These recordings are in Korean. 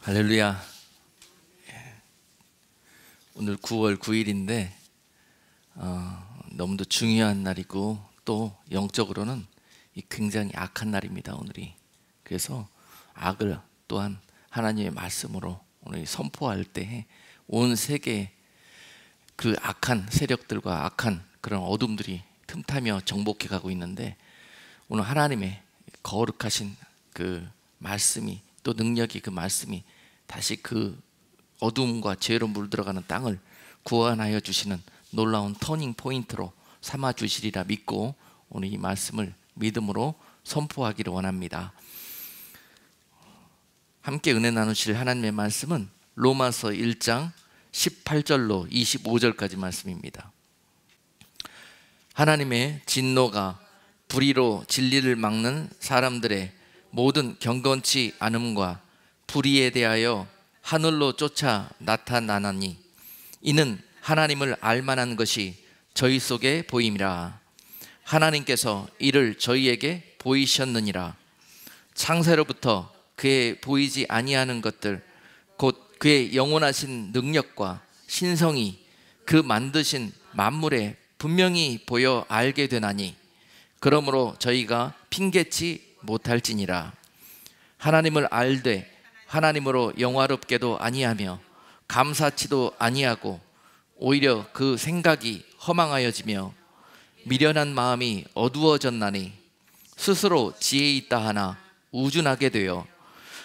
할렐루야. 오늘 9월 9일인데 너무도 중요한 날이고 또 영적으로는 굉장히 악한 날입니다, 오늘이. 그래서 악을 또한 하나님의 말씀으로 오늘 선포할 때 온 세계에 그 악한 세력들과 악한 그런 어둠들이 틈타며 정복해 가고 있는데, 오늘 하나님의 거룩하신 그 말씀이, 또 능력이, 그 말씀이 다시 그 어둠과 죄로 물들어가는 땅을 구원하여 주시는 놀라운 터닝 포인트로 삼아 주시리라 믿고 오늘 이 말씀을 믿음으로 선포하기를 원합니다. 함께 은혜 나누실 하나님의 말씀은 로마서 1장 18절로 25절까지 말씀입니다. 하나님의 진노가 불의로 진리를 막는 사람들의 모든 경건치 않음과 불의에 대하여 하늘로 쫓아 나타나나니, 이는 하나님을 알만한 것이 저희 속에 보임이라. 하나님께서 이를 저희에게 보이셨느니라. 창세로부터 그의 보이지 아니하는 것들, 곧 그의 영원하신 능력과 신성이 그 만드신 만물에 분명히 보여 알게 되나니, 그러므로 저희가 핑계치 못할지니라. 하나님을 알되 하나님으로 영화롭게도 아니하며 감사치도 아니하고 오히려 그 생각이 허망하여지며 미련한 마음이 어두워졌나니, 스스로 지혜 있다 하나 우준하게 되어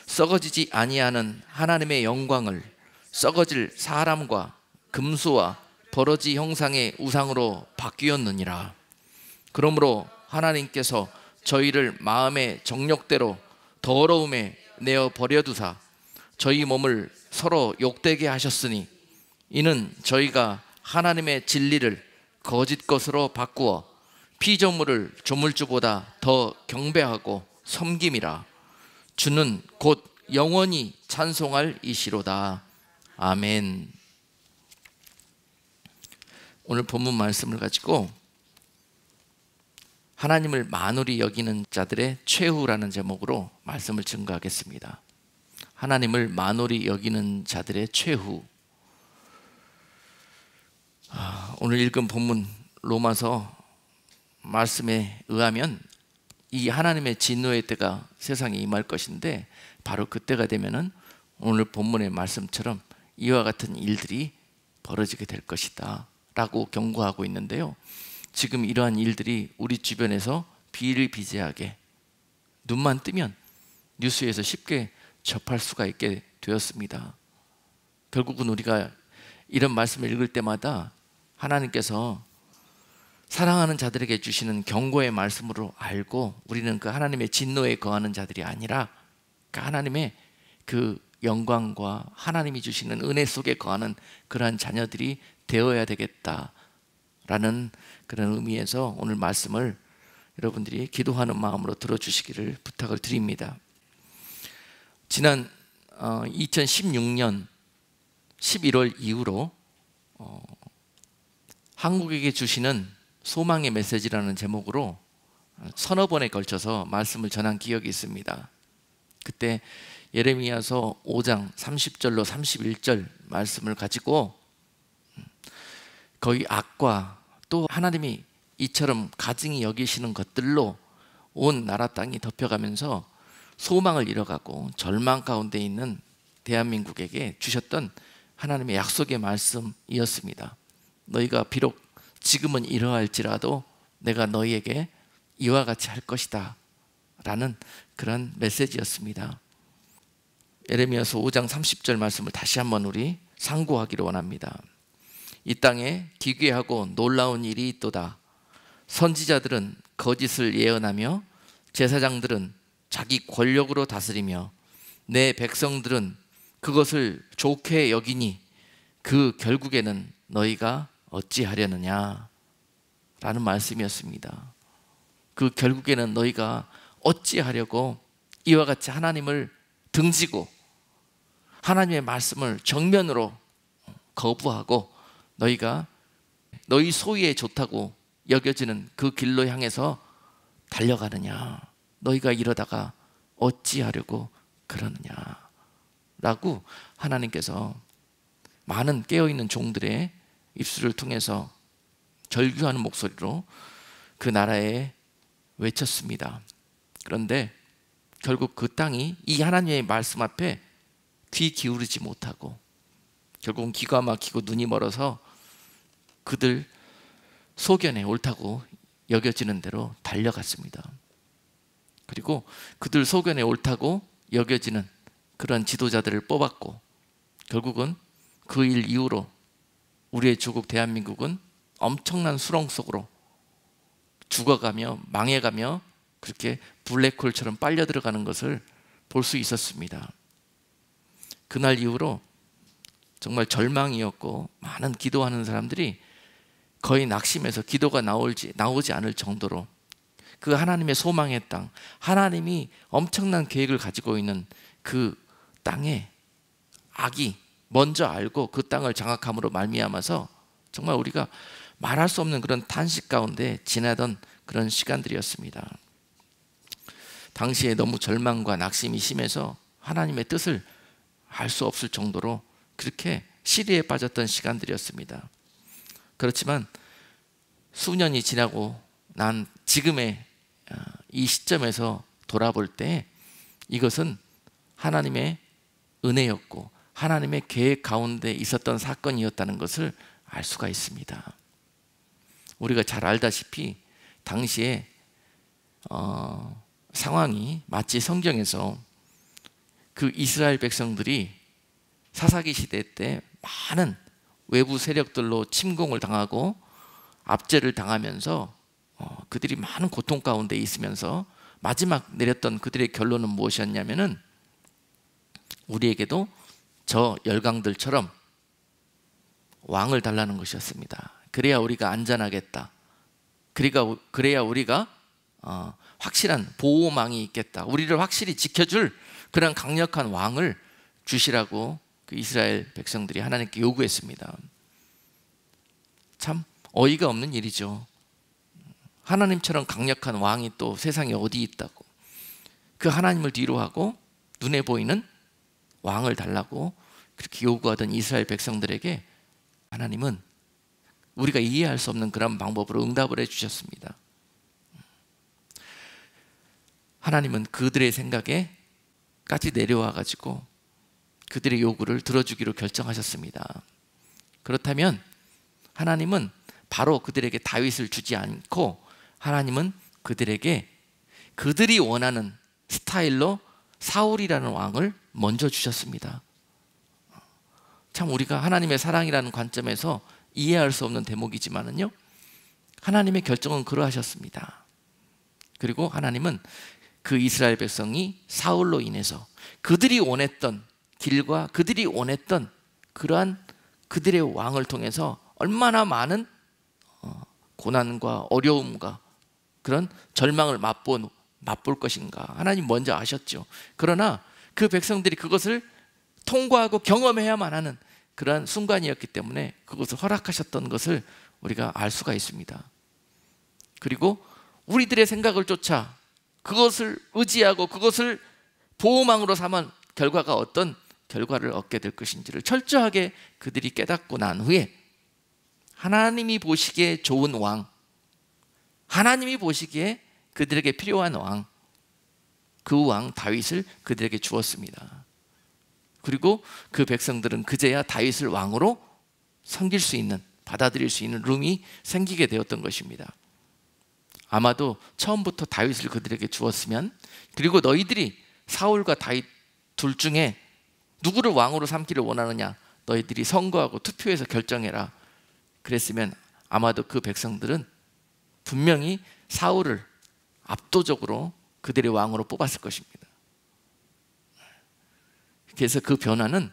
썩어지지 아니하는 하나님의 영광을 썩어질 사람과 금수와 버러지 형상의 우상으로 바뀌었느니라. 그러므로 하나님께서 저희를 마음의 정욕대로 더러움에 내어 버려두사 저희 몸을 서로 욕되게 하셨으니, 이는 저희가 하나님의 진리를 거짓 것으로 바꾸어 피조물을 조물주보다 더 경배하고 섬김이라. 주는 곧 영원히 찬송할 이시로다. 아멘. 오늘 본문 말씀을 가지고 하나님을 만홀히 여기는 자들의 최후라는 제목으로 말씀을 증거하겠습니다. 하나님을 만홀히 여기는 자들의 최후. 오늘 읽은 본문 로마서 말씀에 의하면 이 하나님의 진노의 때가 세상에 임할 것인데, 바로 그때가 되면은 오늘 본문의 말씀처럼 이와 같은 일들이 벌어지게 될 것이다 라고 경고하고 있는데요, 지금 이러한 일들이 우리 주변에서 비일비재하게 눈만 뜨면 뉴스에서 쉽게 접할 수가 있게 되었습니다. 결국은 우리가 이런 말씀을 읽을 때마다 하나님께서 사랑하는 자들에게 주시는 경고의 말씀으로 알고, 우리는 그 하나님의 진노에 거하는 자들이 아니라 그 하나님의 그 영광과 하나님이 주시는 은혜 속에 거하는 그러한 자녀들이 되어야 되겠다라는 그런 의미에서 오늘 말씀을 여러분들이 기도하는 마음으로 들어주시기를 부탁을 드립니다. 지난 2016년 11월 이후로 한국에게 주시는 소망의 메시지라는 제목으로 서너 번에 걸쳐서 말씀을 전한 기억이 있습니다. 그때 예레미야서 5장 30절로 31절 말씀을 가지고 거의 악과 또 하나님이 이처럼 가증히 여기시는 것들로 온 나라 땅이 덮여가면서 소망을 잃어가고 절망 가운데 있는 대한민국에게 주셨던 하나님의 약속의 말씀이었습니다. 너희가 비록 지금은 이러할지라도 내가 너희에게 이와 같이 할 것이다 라는 그런 메시지였습니다. 예레미야서 5장 30절 말씀을 다시 한번 우리 상고하기를 원합니다. 이 땅에 기괴하고 놀라운 일이 있도다. 선지자들은 거짓을 예언하며 제사장들은 자기 권력으로 다스리며 내 백성들은 그것을 좋게 여기니 그 결국에는 너희가 어찌하려느냐 라는 말씀이었습니다. 그 결국에는 너희가 어찌하려고 이와 같이 하나님을 등지고 하나님의 말씀을 정면으로 거부하고 너희가 너희 소유에 좋다고 여겨지는 그 길로 향해서 달려가느냐. 너희가 이러다가 어찌하려고 그러느냐 라고 하나님께서 많은 깨어있는 종들의 입술을 통해서 절규하는 목소리로 그 나라에 외쳤습니다. 그런데 결국 그 땅이 이 하나님의 말씀 앞에 귀 기울이지 못하고 결국은 귀가 막히고 눈이 멀어서 그들 소견에 옳다고 여겨지는 대로 달려갔습니다. 그리고 그들 소견에 옳다고 여겨지는 그런 지도자들을 뽑았고 결국은 그 일 이후로 우리의 조국 대한민국은 엄청난 수렁 속으로 죽어가며 망해가며 그렇게 블랙홀처럼 빨려 들어가는 것을 볼 수 있었습니다. 그날 이후로 정말 절망이었고 많은 기도하는 사람들이 거의 낙심해서 기도가 나오지 않을 정도로 그 하나님의 소망의 땅, 하나님이 엄청난 계획을 가지고 있는 그 땅에 악이 먼저 알고 그 땅을 장악함으로 말미암아서 정말 우리가 말할 수 없는 그런 탄식 가운데 지나던 그런 시간들이었습니다. 당시에 너무 절망과 낙심이 심해서 하나님의 뜻을 알 수 없을 정도로 그렇게 시리에 빠졌던 시간들이었습니다. 그렇지만 수년이 지나고 난 지금의 이 시점에서 돌아볼 때 이것은 하나님의 은혜였고 하나님의 계획 가운데 있었던 사건이었다는 것을 알 수가 있습니다. 우리가 잘 알다시피 당시에 상황이 마치 성경에서 그 이스라엘 백성들이 사사기 시대 때 많은 외부 세력들로 침공을 당하고 압제를 당하면서 그들이 많은 고통 가운데 있으면서 마지막 내렸던 그들의 결론은 무엇이었냐면은 우리에게도 저 열강들처럼 왕을 달라는 것이었습니다. 그래야 우리가 안전하겠다. 그래야 우리가 확실한 보호망이 있겠다. 우리를 확실히 지켜줄 그런 강력한 왕을 주시라고 그 이스라엘 백성들이 하나님께 요구했습니다. 참 어이가 없는 일이죠. 하나님처럼 강력한 왕이 또 세상에 어디 있다고 그 하나님을 뒤로하고 눈에 보이는 왕을 달라고 그렇게 요구하던 이스라엘 백성들에게 하나님은 우리가 이해할 수 없는 그런 방법으로 응답을 해주셨습니다. 하나님은 그들의 생각에까지 내려와 가지고 그들의 요구를 들어주기로 결정하셨습니다. 그렇다면 하나님은 바로 그들에게 다윗을 주지 않고 하나님은 그들에게 그들이 원하는 스타일로 사울이라는 왕을 먼저 주셨습니다. 참 우리가 하나님의 사랑이라는 관점에서 이해할 수 없는 대목이지만은요, 하나님의 결정은 그러하셨습니다. 그리고 하나님은 그 이스라엘 백성이 사울로 인해서 그들이 원했던 길과 그들이 원했던 그러한 그들의 왕을 통해서 얼마나 많은 고난과 어려움과 그런 절망을 맛볼 것인가 하나님 먼저 아셨죠. 그러나 그 백성들이 그것을 통과하고 경험해야만 하는 그러한 순간이었기 때문에 그것을 허락하셨던 것을 우리가 알 수가 있습니다. 그리고 우리들의 생각을 쫓아 그것을 의지하고 그것을 보호망으로 삼은 결과가 어떤 결과를 얻게 될 것인지를 철저하게 그들이 깨닫고 난 후에 하나님이 보시기에 좋은 왕, 하나님이 보시기에 그들에게 필요한 왕, 그 왕 다윗을 그들에게 주었습니다. 그리고 그 백성들은 그제야 다윗을 왕으로 섬길 수 있는, 받아들일 수 있는 룸이 생기게 되었던 것입니다. 아마도 처음부터 다윗을 그들에게 주었으면, 그리고 너희들이 사울과 다윗 둘 중에 누구를 왕으로 삼기를 원하느냐 너희들이 선거하고 투표해서 결정해라 그랬으면 아마도 그 백성들은 분명히 사울을 압도적으로 그들의 왕으로 뽑았을 것입니다. 그래서 그 변화는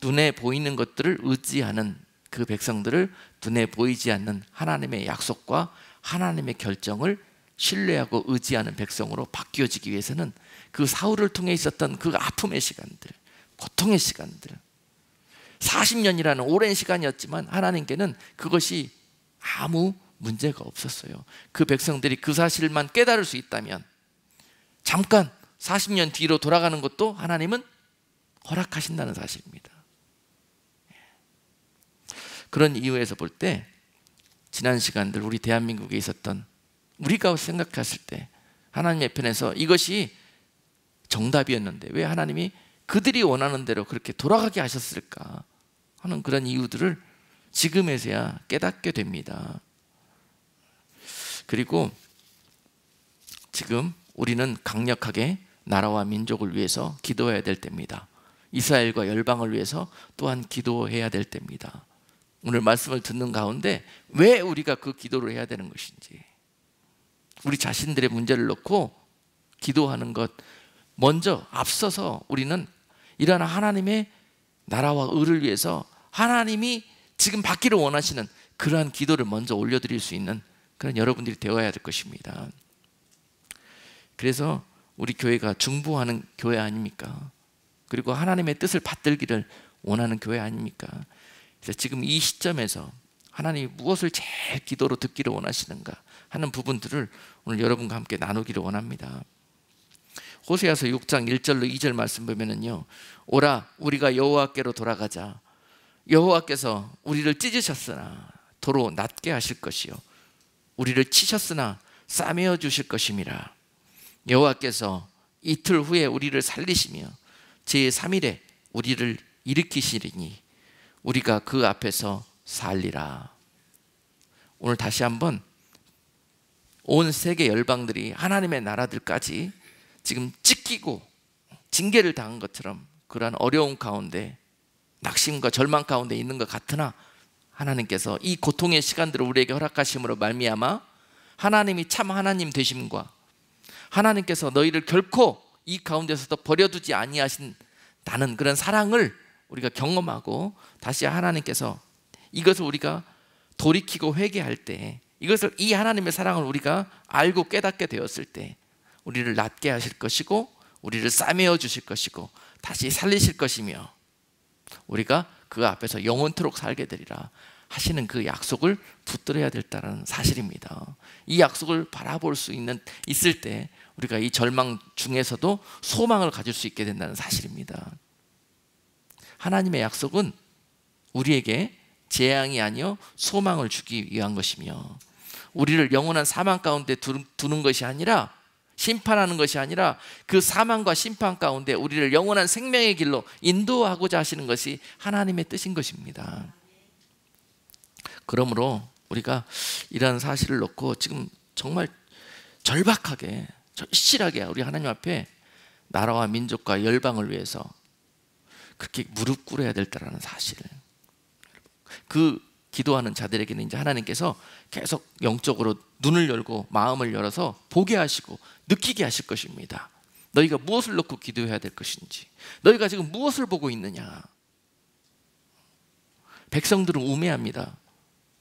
눈에 보이는 것들을 의지하는 그 백성들을 눈에 보이지 않는 하나님의 약속과 하나님의 결정을 신뢰하고 의지하는 백성으로 바뀌어지기 위해서는 그 사울을 통해 있었던 그 아픔의 시간들, 고통의 시간들, 40년이라는 오랜 시간이었지만 하나님께는 그것이 아무 문제가 없었어요. 그 백성들이 그 사실만 깨달을 수 있다면 잠깐 40년 뒤로 돌아가는 것도 하나님은 허락하신다는 사실입니다. 그런 이유에서 볼 때 지난 시간들 우리 대한민국에 있었던, 우리가 생각했을 때 하나님의 편에서 이것이 정답이었는데 왜 하나님이 그들이 원하는 대로 그렇게 돌아가게 하셨을까 하는 그런 이유들을 지금에서야 깨닫게 됩니다. 그리고 지금 우리는 강력하게 나라와 민족을 위해서 기도해야 될 때입니다. 이스라엘과 열방을 위해서 또한 기도해야 될 때입니다. 오늘 말씀을 듣는 가운데 왜 우리가 그 기도를 해야 되는 것인지, 우리 자신들의 문제를 놓고 기도하는 것 먼저 앞서서 우리는 이러한 하나님의 나라와 의를 위해서 하나님이 지금 받기를 원하시는 그러한 기도를 먼저 올려드릴 수 있는 그런 여러분들이 되어야 될 것입니다. 그래서 우리 교회가 중보하는 교회 아닙니까? 그리고 하나님의 뜻을 받들기를 원하는 교회 아닙니까? 그래서 지금 이 시점에서 하나님이 무엇을 제일 기도로 듣기를 원하시는가 하는 부분들을 오늘 여러분과 함께 나누기를 원합니다. 호세아서 6장 1절로 2절 말씀 보면은요, 오라 우리가 여호와께로 돌아가자. 여호와께서 우리를 찢으셨으나 도로 낫게 하실 것이요 우리를 치셨으나 싸매어 주실 것임이라. 여호와께서 이틀 후에 우리를 살리시며 제3일에 우리를 일으키시리니 우리가 그 앞에서 살리라. 오늘 다시 한번 온 세계 열방들이 하나님의 나라들까지 지금 찢기고 징계를 당한 것처럼 그러한 어려운 가운데 낙심과 절망 가운데 있는 것 같으나 하나님께서 이 고통의 시간들을 우리에게 허락하심으로 말미암아 하나님이 참 하나님 되심과 하나님께서 너희를 결코 이 가운데서도 버려두지 아니하신다는 그런 사랑을 우리가 경험하고 다시 하나님께서 이것을 우리가 돌이키고 회개할 때, 이것을 이 하나님의 사랑을 우리가 알고 깨닫게 되었을 때 우리를 낫게 하실 것이고 우리를 싸매어 주실 것이고 다시 살리실 것이며 우리가 그 앞에서 영원토록 살게 되리라 하시는 그 약속을 붙들어야 된다는 사실입니다. 이 약속을 바라볼 수 있을 때 우리가 이 절망 중에서도 소망을 가질 수 있게 된다는 사실입니다. 하나님의 약속은 우리에게 재앙이 아니요 소망을 주기 위한 것이며 우리를 영원한 사망 가운데 두는 것이 아니라, 심판하는 것이 아니라 그 사망과 심판 가운데 우리를 영원한 생명의 길로 인도하고자 하시는 것이 하나님의 뜻인 것입니다. 그러므로 우리가 이러한 사실을 놓고 지금 정말 절박하게 절실하게 우리 하나님 앞에 나라와 민족과 열방을 위해서 그렇게 무릎 꿇어야 될다라는 사실, 그 기도하는 자들에게는 이제 하나님께서 계속 영적으로 눈을 열고 마음을 열어서 보게 하시고 느끼게 하실 것입니다. 너희가 무엇을 놓고 기도해야 될 것인지, 너희가 지금 무엇을 보고 있느냐. 백성들은 우매합니다.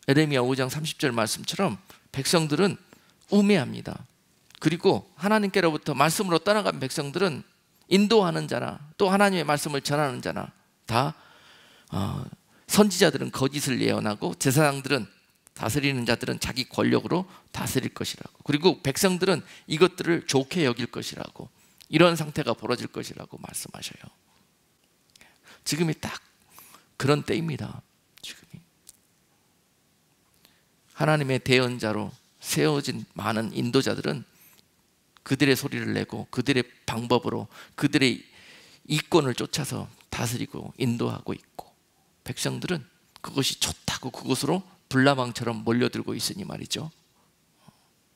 에레미야 5장 30절 말씀처럼 백성들은 우매합니다. 그리고 하나님께로부터 말씀으로 떠나간 백성들은 인도하는 자나 또 하나님의 말씀을 전하는 자나 다 선지자들은 거짓을 예언하고 제사장들은, 다스리는 자들은 자기 권력으로 다스릴 것이라고, 그리고 백성들은 이것들을 좋게 여길 것이라고, 이런 상태가 벌어질 것이라고 말씀하셔요. 지금이 딱 그런 때입니다. 지금이 하나님의 대언자로 세워진 많은 인도자들은 그들의 소리를 내고 그들의 방법으로 그들의 이권을 쫓아서 다스리고 인도하고 있고, 백성들은 그것이 좋다고 그곳으로 불나방처럼 몰려들고 있으니 말이죠.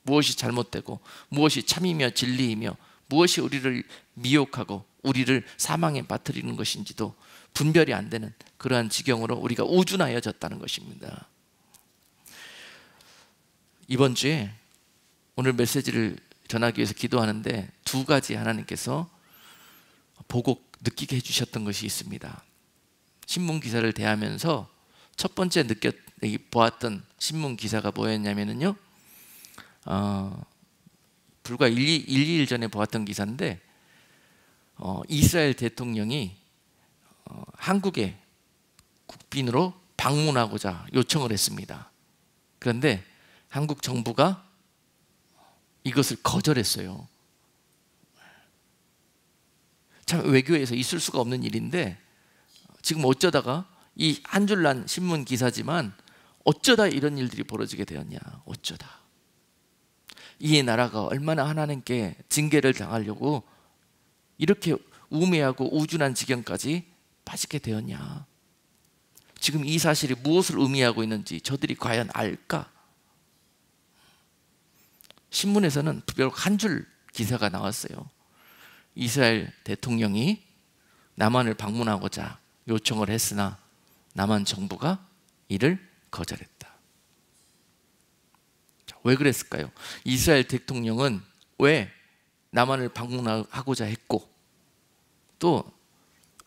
무엇이 잘못되고 무엇이 참이며 진리이며 무엇이 우리를 미혹하고 우리를 사망에 빠뜨리는 것인지도 분별이 안 되는 그러한 지경으로 우리가 우준하여졌다는 것입니다. 이번 주에 오늘 메시지를 전하기 위해서 기도하는데 두 가지 하나님께서 보고 느끼게 해주셨던 것이 있습니다. 신문 기사를 대하면서 첫 번째 보았던 신문 기사가 뭐였냐면요, 불과 2일 전에 보았던 기사인데 이스라엘 대통령이 한국에 국빈으로 방문하고자 요청을 했습니다. 그런데 한국 정부가 이것을 거절했어요. 참 외교에서 있을 수가 없는 일인데 지금 어쩌다가 이 한 줄 난 신문 기사지만 어쩌다 이런 일들이 벌어지게 되었냐. 어쩌다 이 나라가 얼마나 하나님께 징계를 당하려고 이렇게 우매하고 우준한 지경까지 빠지게 되었냐. 지금 이 사실이 무엇을 의미하고 있는지 저들이 과연 알까? 신문에서는 비록 한 줄 기사가 나왔어요. 이스라엘 대통령이 남한을 방문하고자 요청을 했으나 남한 정부가 이를 거절했다. 왜 그랬을까요? 이스라엘 대통령은 왜 남한을 방문하고자 했고 또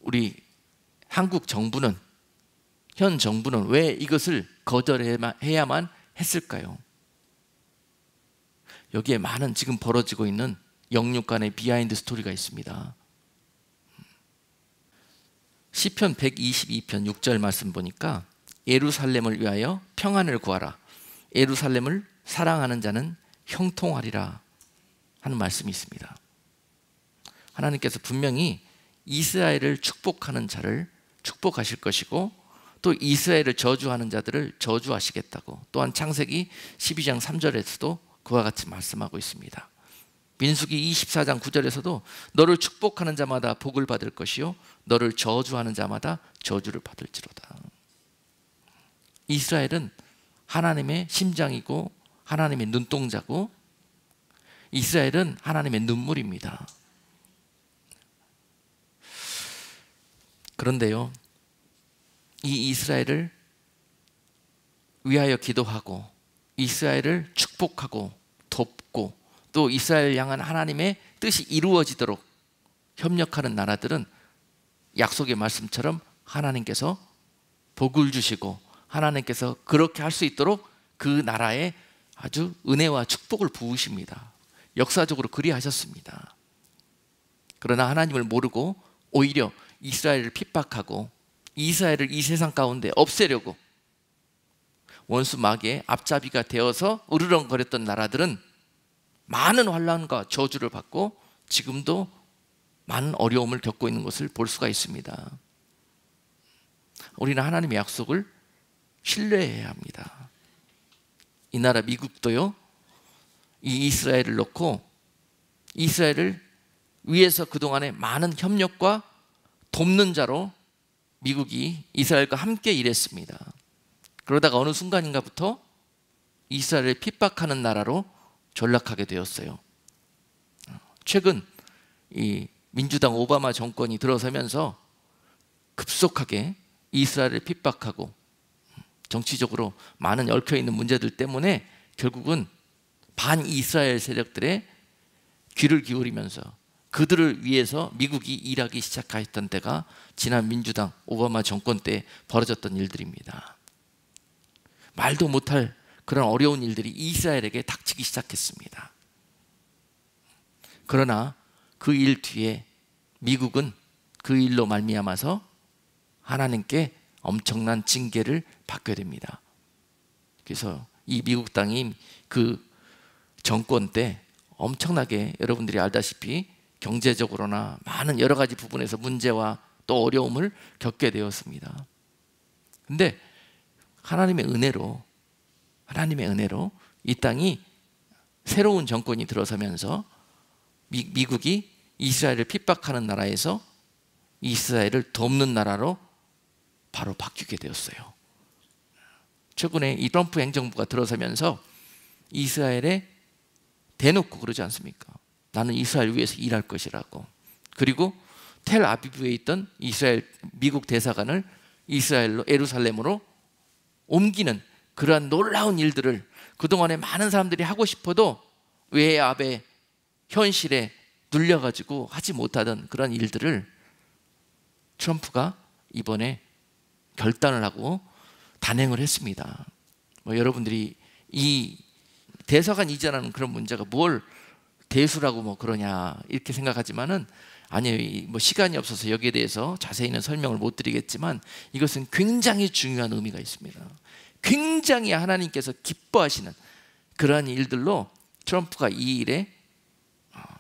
우리 한국 정부는 현 정부는 왜 이것을 거절해야만 했을까요? 여기에 많은 지금 벌어지고 있는 영육 간의 비하인드 스토리가 있습니다. 시편 122편 6절 말씀 보니까 예루살렘을 위하여 평안을 구하라. 예루살렘을 사랑하는 자는 형통하리라 하는 말씀이 있습니다. 하나님께서 분명히 이스라엘을 축복하는 자를 축복하실 것이고 또 이스라엘을 저주하는 자들을 저주하시겠다고 또한 창세기 12장 3절에서도 그와 같이 말씀하고 있습니다. 민수기 24장 9절에서도 너를 축복하는 자마다 복을 받을 것이요 너를 저주하는 자마다 저주를 받을지로다. 이스라엘은 하나님의 심장이고 하나님의 눈동자고 이스라엘은 하나님의 눈물입니다. 그런데요, 이 이스라엘을 위하여 기도하고 이스라엘을 축복하고 돕고 또 이스라엘 향한 하나님의 뜻이 이루어지도록 협력하는 나라들은 약속의 말씀처럼 하나님께서 복을 주시고 하나님께서 그렇게 할 수 있도록 그 나라에 아주 은혜와 축복을 부으십니다. 역사적으로 그리하셨습니다. 그러나 하나님을 모르고 오히려 이스라엘을 핍박하고 이스라엘을 이 세상 가운데 없애려고 원수 마귀의 앞잡이가 되어서 으르렁거렸던 나라들은 많은 환난과 저주를 받고 지금도 많은 어려움을 겪고 있는 것을 볼 수가 있습니다. 우리는 하나님의 약속을 신뢰해야 합니다. 이 나라 미국도요, 이 이스라엘을 놓고 이스라엘을 위해서 그동안에 많은 협력과 돕는 자로 미국이 이스라엘과 함께 일했습니다. 그러다가 어느 순간인가부터 이스라엘을 핍박하는 나라로 전락하게 되었어요. 최근 이 민주당 오바마 정권이 들어서면서 급속하게 이스라엘을 핍박하고 정치적으로 많은 얽혀있는 문제들 때문에 결국은 반이스라엘 세력들의 귀를 기울이면서 그들을 위해서 미국이 일하기 시작했던 때가 지난 민주당 오바마 정권 때 벌어졌던 일들입니다. 말도 못할 그런 어려운 일들이 이스라엘에게 닥치기 시작했습니다. 그러나 그 일 뒤에 미국은 그 일로 말미암아서 하나님께 엄청난 징계를 받게 됩니다. 그래서 이 미국 땅이 그 정권 때 엄청나게 여러분들이 알다시피 경제적으로나 많은 여러 가지 부분에서 문제와 또 어려움을 겪게 되었습니다. 근데 하나님의 은혜로 이 땅이 새로운 정권이 들어서면서 미국이 이스라엘을 핍박하는 나라에서 이스라엘을 돕는 나라로 바로 바뀌게 되었어요. 최근에 이 트럼프 행정부가 들어서면서 이스라엘에 대놓고 그러지 않습니까? 나는 이스라엘 위해서 일할 것이라고. 그리고 텔아비브에 있던 이스라엘 미국 대사관을 이스라엘로 예루살렘으로 옮기는 그러한 놀라운 일들을 그동안에 많은 사람들이 하고 싶어도 외압의 현실에 눌려가지고 하지 못하던 그런 일들을 트럼프가 이번에 결단을 하고 단행을 했습니다. 여러분들이 이 대사관 이전하는 그런 문제가 뭘 대수라고 그러냐 이렇게 생각하지만은 아니에요. 시간이 없어서 여기에 대해서 자세히는 설명을 못 드리겠지만 이것은 굉장히 중요한 의미가 있습니다. 굉장히 하나님께서 기뻐하시는 그러한 일들로 트럼프가 이 일에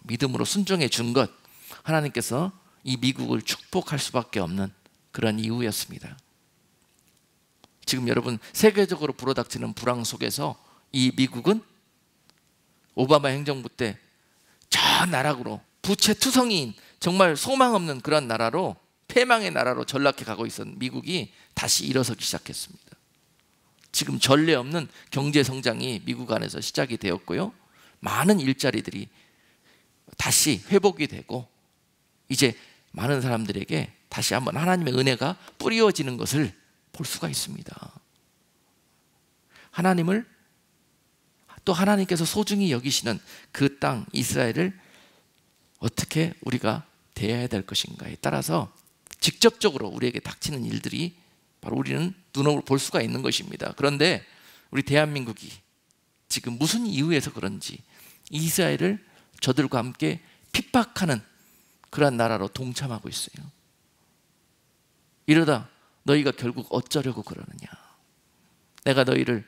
믿음으로 순종해 준 것, 하나님께서 이 미국을 축복할 수밖에 없는 그런 이유였습니다. 지금 여러분 세계적으로 불어닥치는 불황 속에서 이 미국은 오바마 행정부 때 저 나락으로 부채투성이인 정말 소망 없는 그런 나라로, 패망의 나라로 전락해 가고 있었던 미국이 다시 일어서기 시작했습니다. 지금 전례 없는 경제 성장이 미국 안에서 시작이 되었고요, 많은 일자리들이 다시 회복이 되고 이제 많은 사람들에게 다시 한번 하나님의 은혜가 뿌려지는 것을 볼 수가 있습니다. 하나님을 또 하나님께서 소중히 여기시는 그 땅 이스라엘을 어떻게 우리가 대해야 될 것인가에 따라서 직접적으로 우리에게 닥치는 일들이 바로 우리는 눈으로 볼 수가 있는 것입니다. 그런데 우리 대한민국이 지금 무슨 이유에서 그런지 이스라엘을 저들과 함께 핍박하는 그러한 나라로 동참하고 있어요. 이러다 너희가 결국 어쩌려고 그러느냐. 내가 너희를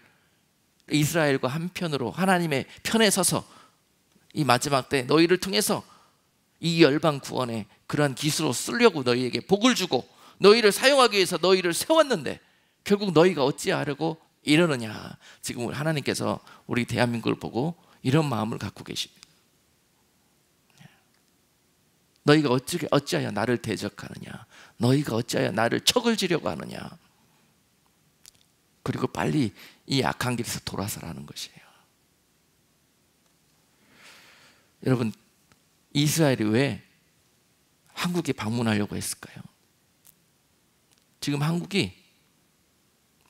이스라엘과 한편으로 하나님의 편에 서서 이 마지막 때 너희를 통해서 이 열방 구원의 그러한 기수로 쓰려고 너희에게 복을 주고 너희를 사용하기 위해서 너희를 세웠는데 결국 너희가 어찌하려고 이러느냐. 지금 하나님께서 우리 대한민국을 보고 이런 마음을 갖고 계십니다. 너희가 어찌하여 나를 대적하느냐. 너희가 어찌하여 나를 척을 지려고 하느냐. 그리고 빨리 이 악한 길에서 돌아서라는 것이에요. 여러분, 이스라엘이 왜 한국에 방문하려고 했을까요? 지금 한국이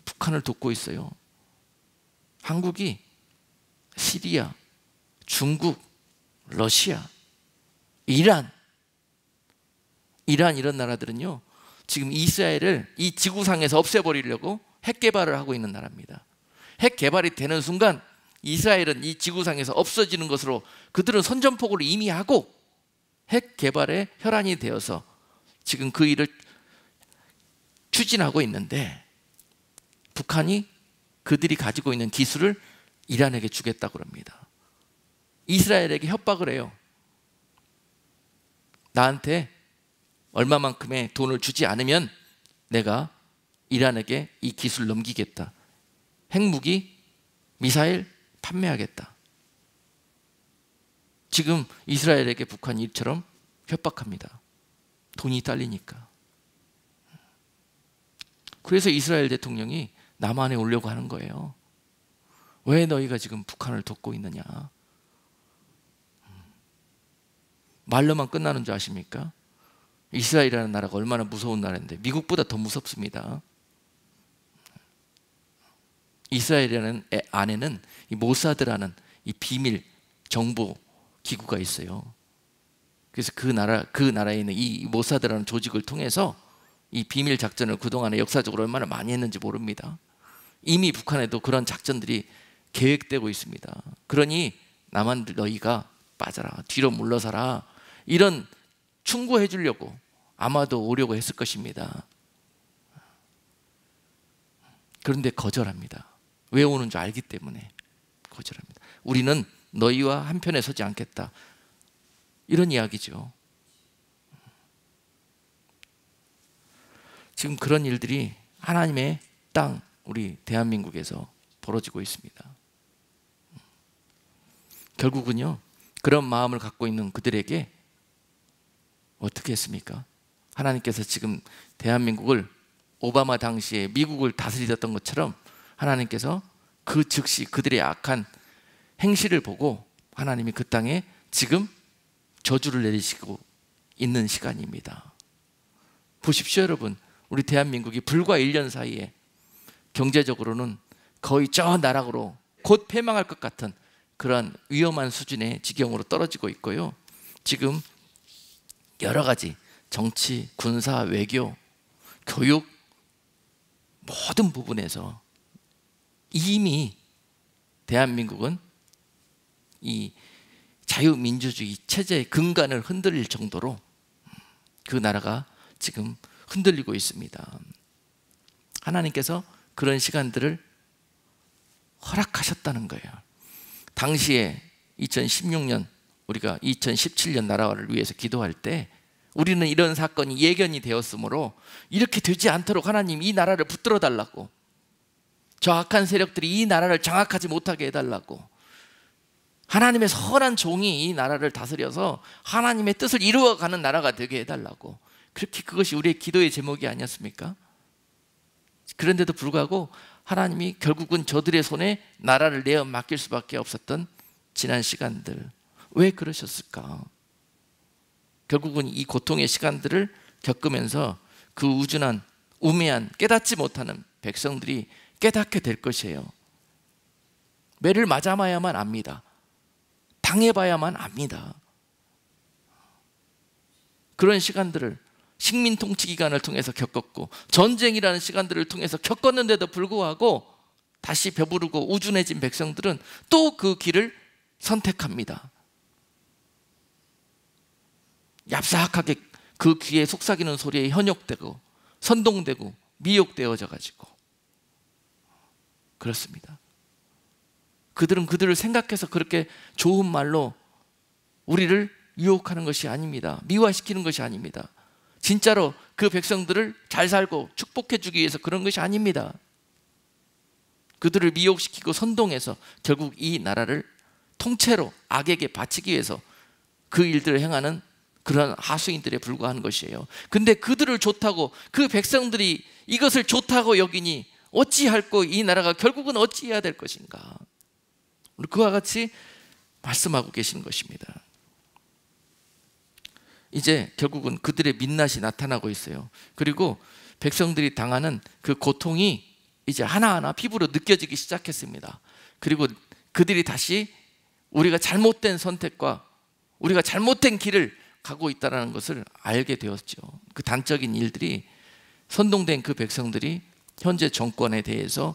북한을 돕고 있어요. 한국이 시리아, 중국, 러시아, 이란 이런 나라들은요, 지금 이스라엘을 이 지구상에서 없애버리려고 핵 개발을 하고 있는 나라입니다. 핵 개발이 되는 순간 이스라엘은 이 지구상에서 없어지는 것으로 그들은 선전포고를 이미 하고 핵 개발에 혈안이 되어서 지금 그 일을 추진하고 있는데, 북한이 그들이 가지고 있는 기술을 이란에게 주겠다고 합니다. 이스라엘에게 협박을 해요. 나한테 얼마만큼의 돈을 주지 않으면 내가 이란에게 이 기술 넘기겠다. 핵무기, 미사일 판매하겠다. 지금 이스라엘에게 북한이 이처럼 협박합니다. 돈이 딸리니까. 그래서 이스라엘 대통령이 남한에 오려고 하는 거예요. 왜 너희가 지금 북한을 돕고 있느냐. 말로만 끝나는 줄 아십니까? 이스라엘이라는 나라가 얼마나 무서운 나라인데 미국보다 더 무섭습니다. 이스라엘이라는 안에는 이 모사드라는 이 비밀 정보 기구가 있어요. 그래서 그 나라에 있는 이 모사드라는 조직을 통해서 이 비밀 작전을 그동안에 역사적으로 얼마나 많이 했는지 모릅니다. 이미 북한에도 그런 작전들이 계획되고 있습니다. 그러니 남한들 너희가 빠져라, 뒤로 물러서라, 이런 충고해 주려고 아마도 오려고 했을 것입니다. 그런데 거절합니다. 왜 오는 줄 알기 때문에 거절합니다. 우리는 너희와 한편에 서지 않겠다, 이런 이야기죠. 지금 그런 일들이 하나님의 땅 우리 대한민국에서 벌어지고 있습니다. 결국은요, 그런 마음을 갖고 있는 그들에게 어떻게 했습니까? 하나님께서 지금 대한민국을 오바마 당시에 미국을 다스리셨던 것처럼 하나님께서 그 즉시 그들의 악한 행실을 보고 하나님이 그 땅에 지금 저주를 내리시고 있는 시간입니다. 보십시오 여러분, 우리 대한민국이 불과 1년 사이에 경제적으로는 거의 저 나락으로 곧 패망할 것 같은 그러한 위험한 수준의 지경으로 떨어지고 있고요. 지금 여러 가지 정치, 군사, 외교, 교육 모든 부분에서 이미 대한민국은 이 자유민주주의 체제의 근간을 흔들릴 정도로 그 나라가 지금 흔들리고 있습니다. 하나님께서 그런 시간들을 허락하셨다는 거예요. 당시에 2016년 우리가 2017년 나라를 위해서 기도할 때 우리는 이런 사건이 예견이 되었으므로 이렇게 되지 않도록 하나님 이 나라를 붙들어 달라고, 저 악한 세력들이 이 나라를 장악하지 못하게 해달라고, 하나님의 선한 종이 이 나라를 다스려서 하나님의 뜻을 이루어가는 나라가 되게 해달라고, 그렇게 그것이 우리의 기도의 제목이 아니었습니까? 그런데도 불구하고 하나님이 결국은 저들의 손에 나라를 내어 맡길 수밖에 없었던 지난 시간들, 왜 그러셨을까? 결국은 이 고통의 시간들을 겪으면서 그 우준한, 우매한, 깨닫지 못하는 백성들이 깨닫게 될 것이에요. 매를 맞아봐야만 압니다. 당해봐야만 압니다. 그런 시간들을 식민 통치 기간을 통해서 겪었고 전쟁이라는 시간들을 통해서 겪었는데도 불구하고 다시 배부르고 우준해진 백성들은 또 그 길을 선택합니다. 얍삭하게 그 귀에 속삭이는 소리에 현혹되고 선동되고 미혹되어져 가지고 그렇습니다. 그들은 그들을 생각해서 그렇게 좋은 말로 우리를 유혹하는 것이 아닙니다. 미화시키는 것이 아닙니다. 진짜로 그 백성들을 잘 살고 축복해 주기 위해서 그런 것이 아닙니다. 그들을 미혹시키고 선동해서 결국 이 나라를 통째로 악에게 바치기 위해서 그 일들을 행하는 그런 하수인들에 불과한 것이에요. 근데 그들을 좋다고, 그 백성들이 이것을 좋다고 여기니 어찌할꼬 이 나라가 결국은 어찌해야 될 것인가? 그와 같이 말씀하고 계시는 것입니다. 이제 결국은 그들의 민낯이 나타나고 있어요. 그리고 백성들이 당하는 그 고통이 이제 하나하나 피부로 느껴지기 시작했습니다. 그리고 그들이 다시 우리가 잘못된 선택과 우리가 잘못된 길을 가고 있다는 것을 알게 되었죠. 그 단적인 일들이, 선동된 그 백성들이 현재 정권에 대해서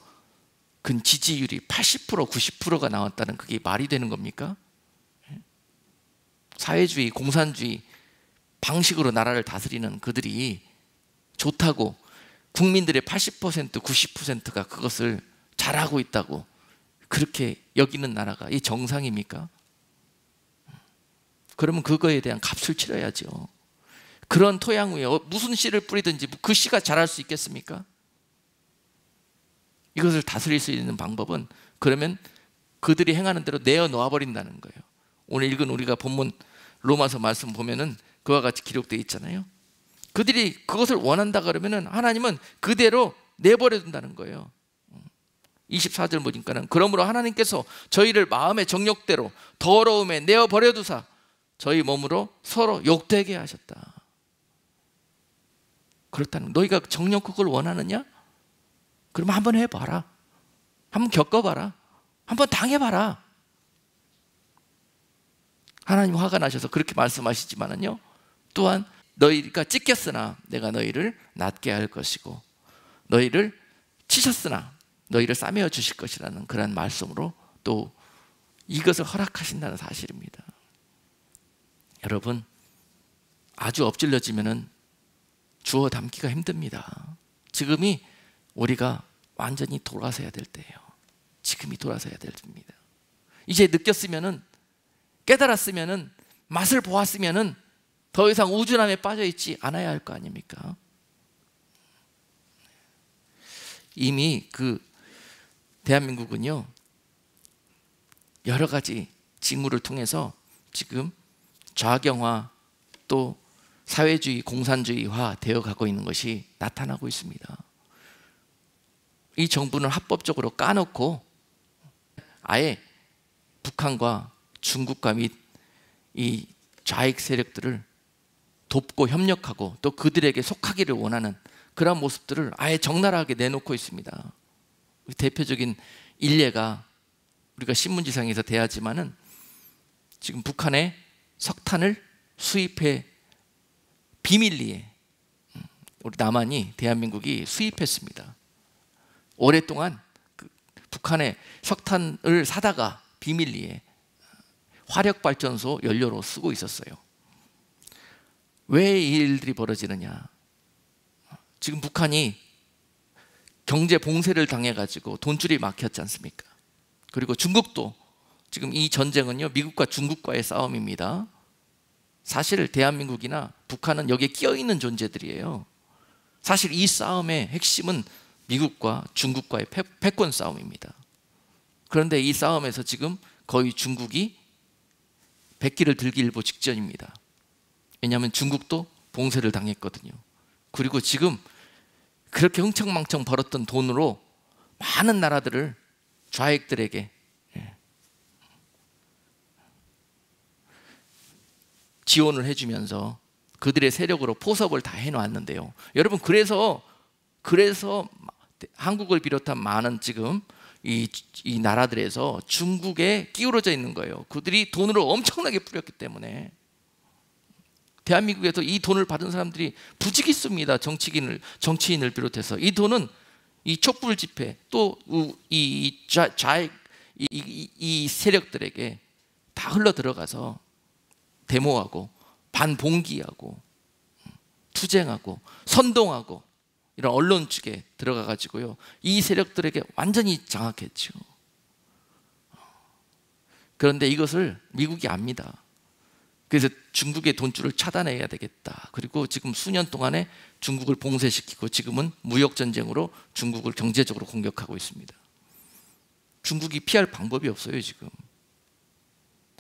근 지지율이 80%, 90%가 나왔다는, 그게 말이 되는 겁니까? 사회주의, 공산주의 방식으로 나라를 다스리는 그들이 좋다고 국민들의 80%, 90%가 그것을 잘하고 있다고 그렇게 여기는 나라가 이 정상입니까? 그러면 그거에 대한 값을 치러야죠. 그런 토양 위에 무슨 씨를 뿌리든지 그 씨가 자랄 수 있겠습니까? 이것을 다스릴 수 있는 방법은, 그러면 그들이 행하는 대로 내어 놓아버린다는 거예요. 오늘 읽은 우리가 본문 로마서 말씀 보면은 그와 같이 기록되어 있잖아요. 그들이 그것을 원한다 그러면은 하나님은 그대로 내버려 둔다는 거예요. 24절 보니까는 그러므로 하나님께서 저희를 마음의 정욕대로 더러움에 내어 버려 두사 저희 몸으로 서로 욕되게 하셨다. 그렇다는, 너희가 정욕 그걸 원하느냐? 그러면 한번 해봐라. 한번 겪어봐라. 한번 당해봐라. 하나님 화가 나셔서 그렇게 말씀하시지만은요, 또한 너희가 찢겼으나 내가 너희를 낫게 할 것이고 너희를 치셨으나 너희를 싸매어 주실 것이라는 그런 말씀으로 또 이것을 허락하신다는 사실입니다. 여러분, 아주 엎질러지면은 주워 담기가 힘듭니다. 지금이 우리가 완전히 돌아서야 될 때예요. 지금이 돌아서야 될 때입니다. 이제 느꼈으면은, 깨달았으면은, 맛을 보았으면은 더 이상 우준함에 빠져 있지 않아야 할 거 아닙니까? 이미 그 대한민국은요, 여러 가지 징후를 통해서 지금 좌경화, 또 사회주의, 공산주의화 되어 가고 있는 것이 나타나고 있습니다. 이 정부는 합법적으로 까놓고 아예 북한과 중국과 및 이 좌익 세력들을 돕고 협력하고 또 그들에게 속하기를 원하는 그런 모습들을 아예 적나라하게 내놓고 있습니다. 대표적인 일례가 우리가 신문지상에서 대하지만은 지금 북한에 석탄을 수입해 비밀리에 우리 남한이, 대한민국이 수입했습니다. 오랫동안 그 북한의 석탄을 사다가 비밀리에 화력발전소 연료로 쓰고 있었어요. 왜 이 일들이 벌어지느냐? 지금 북한이 경제 봉쇄를 당해가지고 돈줄이 막혔지 않습니까? 그리고 중국도 지금 이 전쟁은요, 미국과 중국과의 싸움입니다. 사실 대한민국이나 북한은 여기에 끼어있는 존재들이에요. 사실 이 싸움의 핵심은 미국과 중국과의 패권 싸움입니다. 그런데 이 싸움에서 지금 거의 중국이 백기를 들기 일보 직전입니다. 왜냐하면 중국도 봉쇄를 당했거든요. 그리고 지금 그렇게 흥청망청 벌었던 돈으로 많은 나라들을 좌익들에게 지원을 해주면서 그들의 세력으로 포섭을 다 해놓았는데요. 여러분, 그래서 한국을 비롯한 많은 지금 이 나라들에서 중국에 끼우러져 있는 거예요. 그들이 돈을 엄청나게 뿌렸기 때문에. 대한민국에서 이 돈을 받은 사람들이 부지기수입니다. 정치인을 비롯해서. 이 돈은 이 촛불 집회 또 좌익 이 세력들에게 다 흘러 들어가서 데모하고 반봉기하고 투쟁하고 선동하고 이런 언론 측에 들어가 가지고요, 이 세력들에게 완전히 장악했죠. 그런데 이것을 미국이 압니다. 그래서 중국의 돈줄을 차단해야 되겠다. 그리고 지금 수년 동안에 중국을 봉쇄시키고 지금은 무역전쟁으로 중국을 경제적으로 공격하고 있습니다. 중국이 피할 방법이 없어요. 지금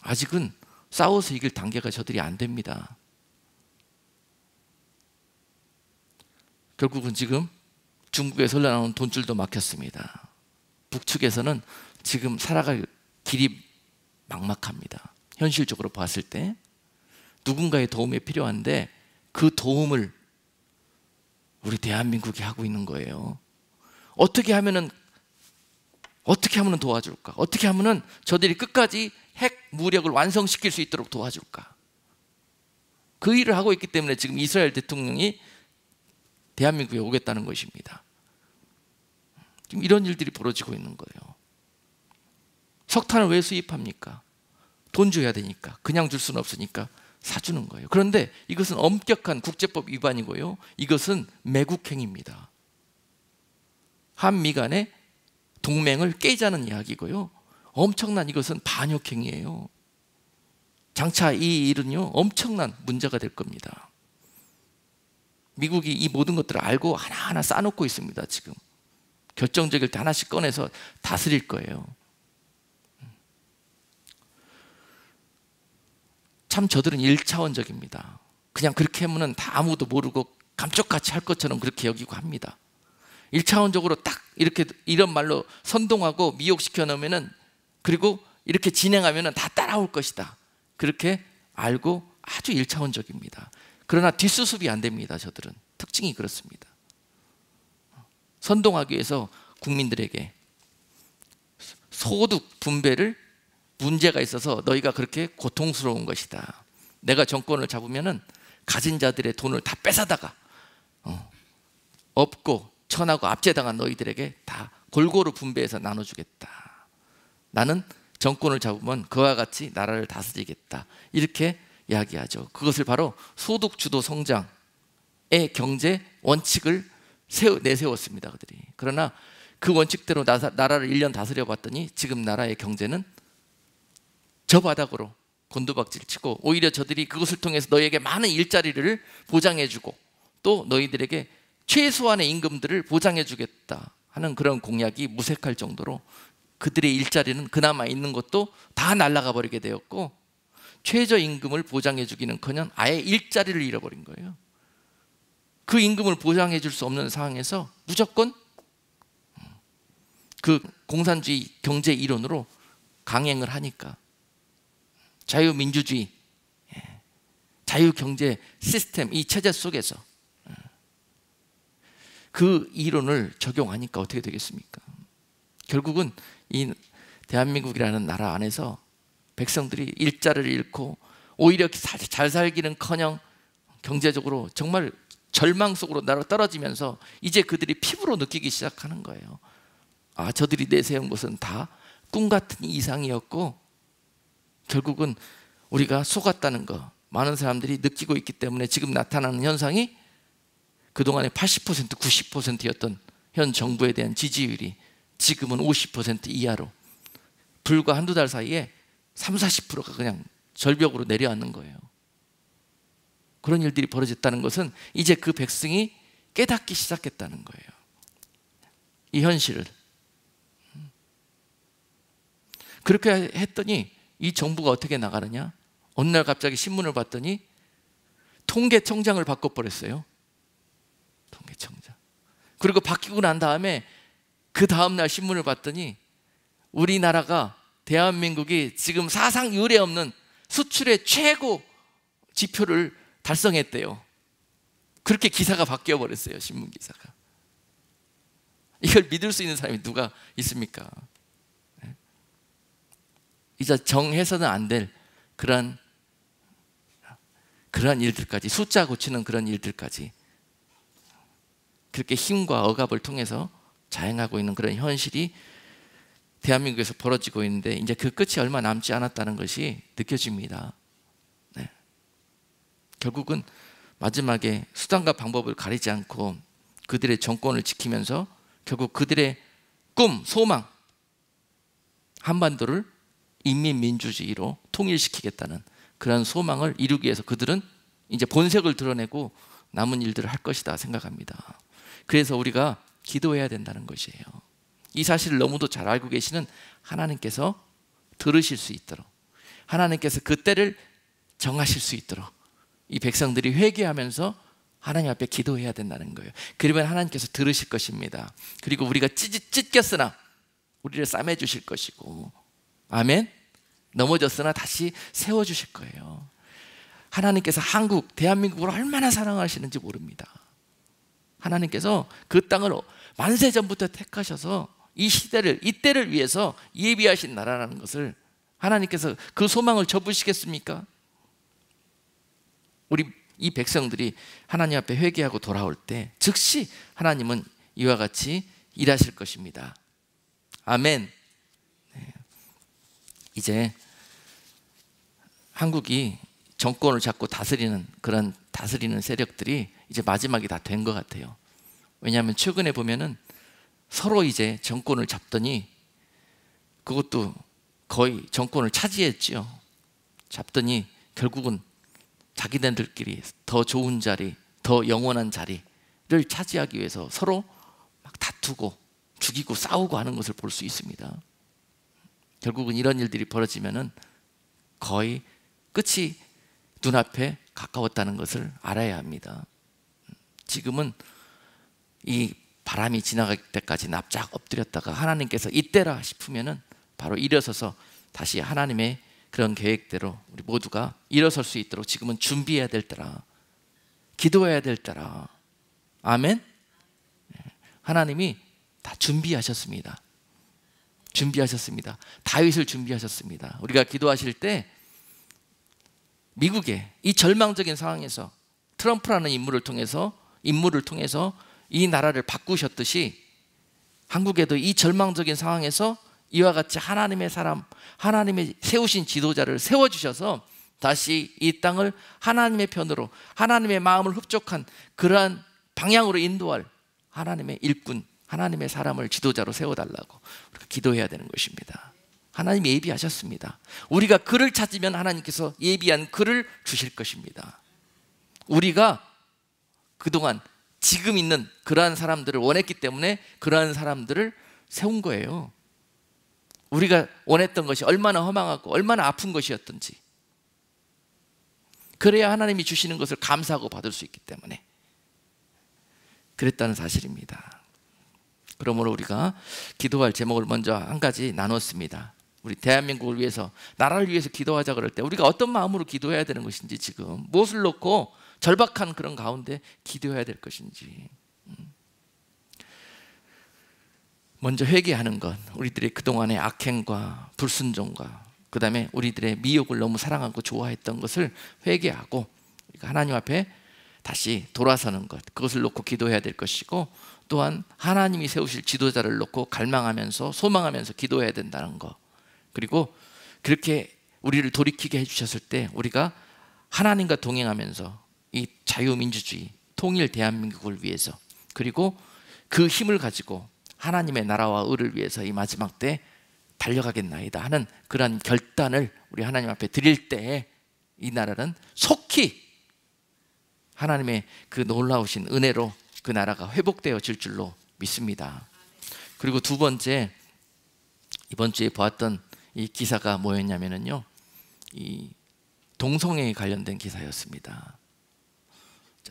아직은 싸워서 이길 단계가 저들이 안 됩니다. 결국은 지금 중국에서 흘러나오는 돈줄도 막혔습니다. 북측에서는 지금 살아갈 길이 막막합니다. 현실적으로 봤을 때 누군가의 도움이 필요한데 그 도움을 우리 대한민국이 하고 있는 거예요. 어떻게 하면은 도와줄까? 어떻게 하면은 저들이 끝까지 핵 무력을 완성시킬 수 있도록 도와줄까? 그 일을 하고 있기 때문에 지금 이스라엘 대통령이 대한민국에 오겠다는 것입니다. 지금 이런 일들이 벌어지고 있는 거예요. 석탄을 왜 수입합니까? 돈 줘야 되니까. 그냥 줄 수는 없으니까 사주는 거예요. 그런데 이것은 엄격한 국제법 위반이고요, 이것은 매국행입니다. 한미 간의 동맹을 깨자는 이야기고요, 엄청난 이것은 반역행위예요. 장차 이 일은요 엄청난 문제가 될 겁니다. 미국이 이 모든 것들을 알고 하나하나 쌓아놓고 있습니다. 지금 결정적일 때 하나씩 꺼내서 다스릴 거예요. 참 저들은 1차원적입니다. 그냥 그렇게 하면 다 아무도 모르고 감쪽같이 할 것처럼 그렇게 여기고 합니다. 1차원적으로 딱 이렇게 이런 말로 선동하고 미혹시켜 놓으면은, 그리고 이렇게 진행하면은 다 따라올 것이다. 그렇게 알고 아주 1차원적입니다. 그러나 뒷수습이 안 됩니다. 저들은 특징이 그렇습니다. 선동하기 위해서 국민들에게 소득 분배를 문제가 있어서 너희가 그렇게 고통스러운 것이다. 내가 정권을 잡으면은 가진 자들의 돈을 다 뺏어다가 없고 천하고 압제당한 너희들에게 다 골고루 분배해서 나눠주겠다. 나는 정권을 잡으면 그와 같이 나라를 다스리겠다. 이렇게 이야기하죠. 그것을 바로 소득주도 성장의 경제 원칙을 내세웠습니다. 그들이. 그러나 그 원칙대로 나라를 1년 다스려 봤더니 지금 나라의 경제는 저 바닥으로 곤두박질 치고, 오히려 저들이 그것을 통해서 너희에게 많은 일자리를 보장해주고 또 너희들에게 최소한의 임금들을 보장해주겠다 하는 그런 공약이 무색할 정도로 그들의 일자리는 그나마 있는 것도 다 날아가 버리게 되었고, 최저임금을 보장해주기는커녕 아예 일자리를 잃어버린 거예요. 그 임금을 보장해줄 수 없는 상황에서 무조건 그 공산주의 경제 이론으로 강행을 하니까, 자유민주주의, 자유경제 시스템 이 체제 속에서 그 이론을 적용하니까 어떻게 되겠습니까? 결국은 이 대한민국이라는 나라 안에서 백성들이 일자리를 잃고 오히려 잘 살기는커녕 경제적으로 정말 절망 속으로 떨어지면서 이제 그들이 피부로 느끼기 시작하는 거예요. 아, 저들이 내세운 것은 다 꿈같은 이상이었고 결국은 우리가 속았다는 거 많은 사람들이 느끼고 있기 때문에 지금 나타나는 현상이 그동안에 80% 90%였던 현 정부에 대한 지지율이 지금은 50% 이하로, 불과 한두 달 사이에 30, 40%가 그냥 절벽으로 내려앉는 거예요. 그런 일들이 벌어졌다는 것은 이제 그 백성이 깨닫기 시작했다는 거예요. 이 현실을. 그렇게 했더니 이 정부가 어떻게 나가느냐? 어느 날 갑자기 신문을 봤더니 통계청장을 바꿔버렸어요. 통계청장. 그리고 바뀌고 난 다음에 그 다음날 신문을 봤더니 우리나라가, 대한민국이 지금 사상 유례 없는 수출의 최고 지표를 달성했대요. 그렇게 기사가 바뀌어 버렸어요. 신문 기사가. 이걸 믿을 수 있는 사람이 누가 있습니까? 이제 정해서는 안 될 그런 일들까지, 숫자 고치는 그런 일들까지 그렇게 힘과 억압을 통해서 자행하고 있는 그런 현실이 대한민국에서 벌어지고 있는데, 이제 그 끝이 얼마 남지 않았다는 것이 느껴집니다. 네. 결국은 마지막에 수단과 방법을 가리지 않고 그들의 정권을 지키면서 결국 그들의 꿈, 소망, 한반도를 인민민주주의로 통일시키겠다는 그런 소망을 이루기 위해서 그들은 이제 본색을 드러내고 남은 일들을 할 것이다 생각합니다. 그래서 우리가 기도해야 된다는 것이에요. 이 사실을 너무도 잘 알고 계시는 하나님께서 들으실 수 있도록, 하나님께서 그 때를 정하실 수 있도록 이 백성들이 회개하면서 하나님 앞에 기도해야 된다는 거예요. 그러면 하나님께서 들으실 것입니다. 그리고 우리가 찢겼으나 우리를 싸매주실 것이고, 아멘. 넘어졌으나 다시 세워주실 거예요. 하나님께서 한국, 대한민국을 얼마나 사랑하시는지 모릅니다. 하나님께서 그 땅을 만세 전부터 택하셔서 이 시대를, 이 때를 위해서 예비하신 나라라는 것을 하나님께서 그 소망을 접으시겠습니까? 우리 이 백성들이 하나님 앞에 회개하고 돌아올 때 즉시 하나님은 이와 같이 일하실 것입니다. 아멘. 네. 이제 한국이 정권을 잡고 다스리는 그런 다스리는 세력들이 이제 마지막이 다 된 것 같아요. 왜냐하면 최근에 보면은 서로 이제 정권을 잡더니, 그것도 거의 정권을 차지했지요. 잡더니 결국은 자기네들끼리 더 좋은 자리, 더 영원한 자리를 차지하기 위해서 서로 막 다투고 죽이고 싸우고 하는 것을 볼 수 있습니다. 결국은 이런 일들이 벌어지면은 거의 끝이 눈앞에 가까웠다는 것을 알아야 합니다. 지금은 이 바람이 지나갈 때까지 납작 엎드렸다가 하나님께서 이때라 싶으면은 바로 일어서서 다시 하나님의 그런 계획대로 우리 모두가 일어설 수 있도록 지금은 준비해야 될 때라, 기도해야 될 때라. 아멘. 하나님이 다 준비하셨습니다. 준비하셨습니다. 다윗을 준비하셨습니다. 우리가 기도하실 때 미국의 이 절망적인 상황에서 트럼프라는 인물을 통해서 이 나라를 바꾸셨듯이 한국에도 이 절망적인 상황에서 이와 같이 하나님의 사람, 하나님의 세우신 지도자를 세워주셔서 다시 이 땅을 하나님의 편으로, 하나님의 마음을 흡족한 그러한 방향으로 인도할 하나님의 일꾼, 하나님의 사람을 지도자로 세워달라고 우리가 기도해야 되는 것입니다. 하나님이 예비하셨습니다. 우리가 그를 찾으면 하나님께서 예비한 그를 주실 것입니다. 우리가 그동안 지금 있는 그러한 사람들을 원했기 때문에 그러한 사람들을 세운 거예요. 우리가 원했던 것이 얼마나 허망하고 얼마나 아픈 것이었던지, 그래야 하나님이 주시는 것을 감사하고 받을 수 있기 때문에 그랬다는 사실입니다. 그러므로 우리가 기도할 제목을 먼저 한 가지 나눴습니다. 우리 대한민국을 위해서, 나라를 위해서 기도하자 그럴 때 우리가 어떤 마음으로 기도해야 되는 것인지, 지금 무엇을 놓고 절박한 그런 가운데 기도해야 될 것인지. 먼저 회개하는 것, 우리들의 그동안의 악행과 불순종과 그 다음에 우리들의 미혹을 너무 사랑하고 좋아했던 것을 회개하고 우리가 하나님 앞에 다시 돌아서는 것, 그것을 놓고 기도해야 될 것이고, 또한 하나님이 세우실 지도자를 놓고 갈망하면서 소망하면서 기도해야 된다는 것, 그리고 그렇게 우리를 돌이키게 해주셨을 때 우리가 하나님과 동행하면서 이 자유민주주의, 통일 대한민국을 위해서, 그리고 그 힘을 가지고 하나님의 나라와 의를 위해서 이 마지막 때 달려가겠나이다 하는 그러한 결단을 우리 하나님 앞에 드릴 때 이 나라는 속히 하나님의 그 놀라우신 은혜로 그 나라가 회복되어질 줄로 믿습니다. 그리고 두 번째, 이번 주에 보았던 이 기사가 뭐였냐면요, 이 동성애에 관련된 기사였습니다.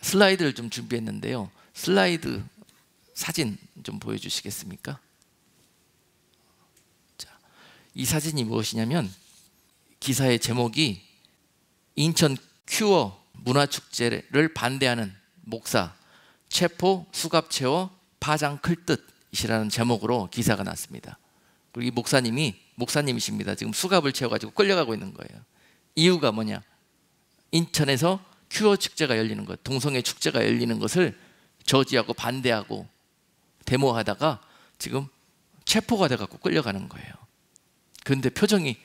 슬라이드를 좀 준비했는데요, 슬라이드 사진 좀 보여주시겠습니까? 자, 이 사진이 무엇이냐면, 기사의 제목이 인천 큐어 문화축제를 반대하는 목사 체포 수갑 채워 파장 클듯이라는 제목으로 기사가 났습니다. 그리고 이 목사님이십니다. 지금 수갑을 채워가지고 끌려가고 있는 거예요. 이유가 뭐냐? 인천에서 큐어 축제가 열리는 것, 동성애 축제가 열리는 것을 저지하고 반대하고 데모하다가 지금 체포가 돼갖고 끌려가는 거예요. 그런데 표정이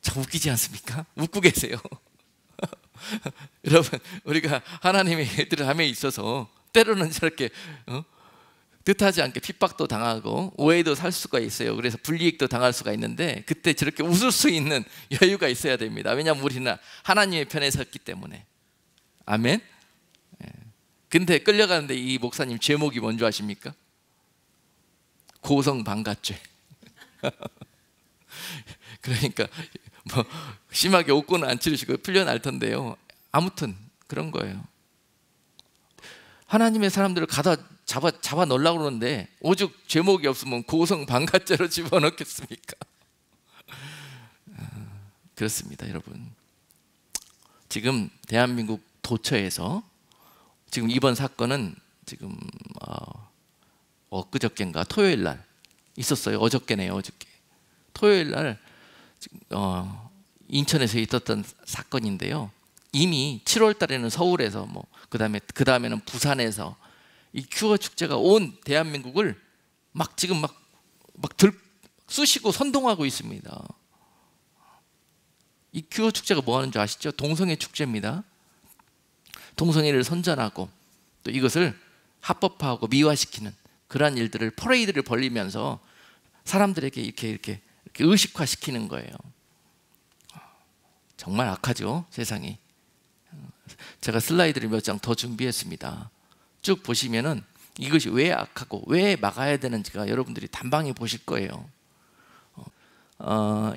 참 웃기지 않습니까? 웃고 계세요. 여러분, 우리가 하나님의 애들함에 있어서 때로는 저렇게 뜻하지 않게 핍박도 당하고 오해도 살 수가 있어요. 그래서 불이익도 당할 수가 있는데, 그때 저렇게 웃을 수 있는 여유가 있어야 됩니다. 왜냐하면 우리는 하나님의 편에 섰기 때문에. 아멘. 근데 끌려가는데 이 목사님 제목이 뭔지 아십니까? 고성방가죄. 그러니까 뭐 심하게 옷고는 안 치르시고 풀려날 텐데요, 아무튼 그런 거예요. 하나님의 사람들을 잡아 넣으려고 그러는데 오죽 제목이 없으면 고성방가죄로 집어넣겠습니까? 그렇습니다, 여러분. 지금 대한민국 도처에서 지금 이번 사건은 지금 엊그저께인가 토요일 날 있었어요. 어저께네요, 어저께. 토요일 날 인천에서 있었던 사건인데요, 이미 7월 달에는 서울에서 그 다음에는 부산에서 이 큐어 축제가 온 대한민국을 지금 쑤시고 선동하고 있습니다. 이 큐어 축제가 뭐 하는 줄 아시죠? 동성애 축제입니다. 동성애를 선전하고 또 이것을 합법화하고 미화시키는 그러한 일들을, 퍼레이드를 벌리면서 사람들에게 이렇게 의식화시키는 거예요. 정말 악하죠, 세상이. 제가 슬라이드를 몇 장 더 준비했습니다. 쭉 보시면은 이것이 왜 악하고 왜 막아야 되는지가 여러분들이 단방에 보실 거예요.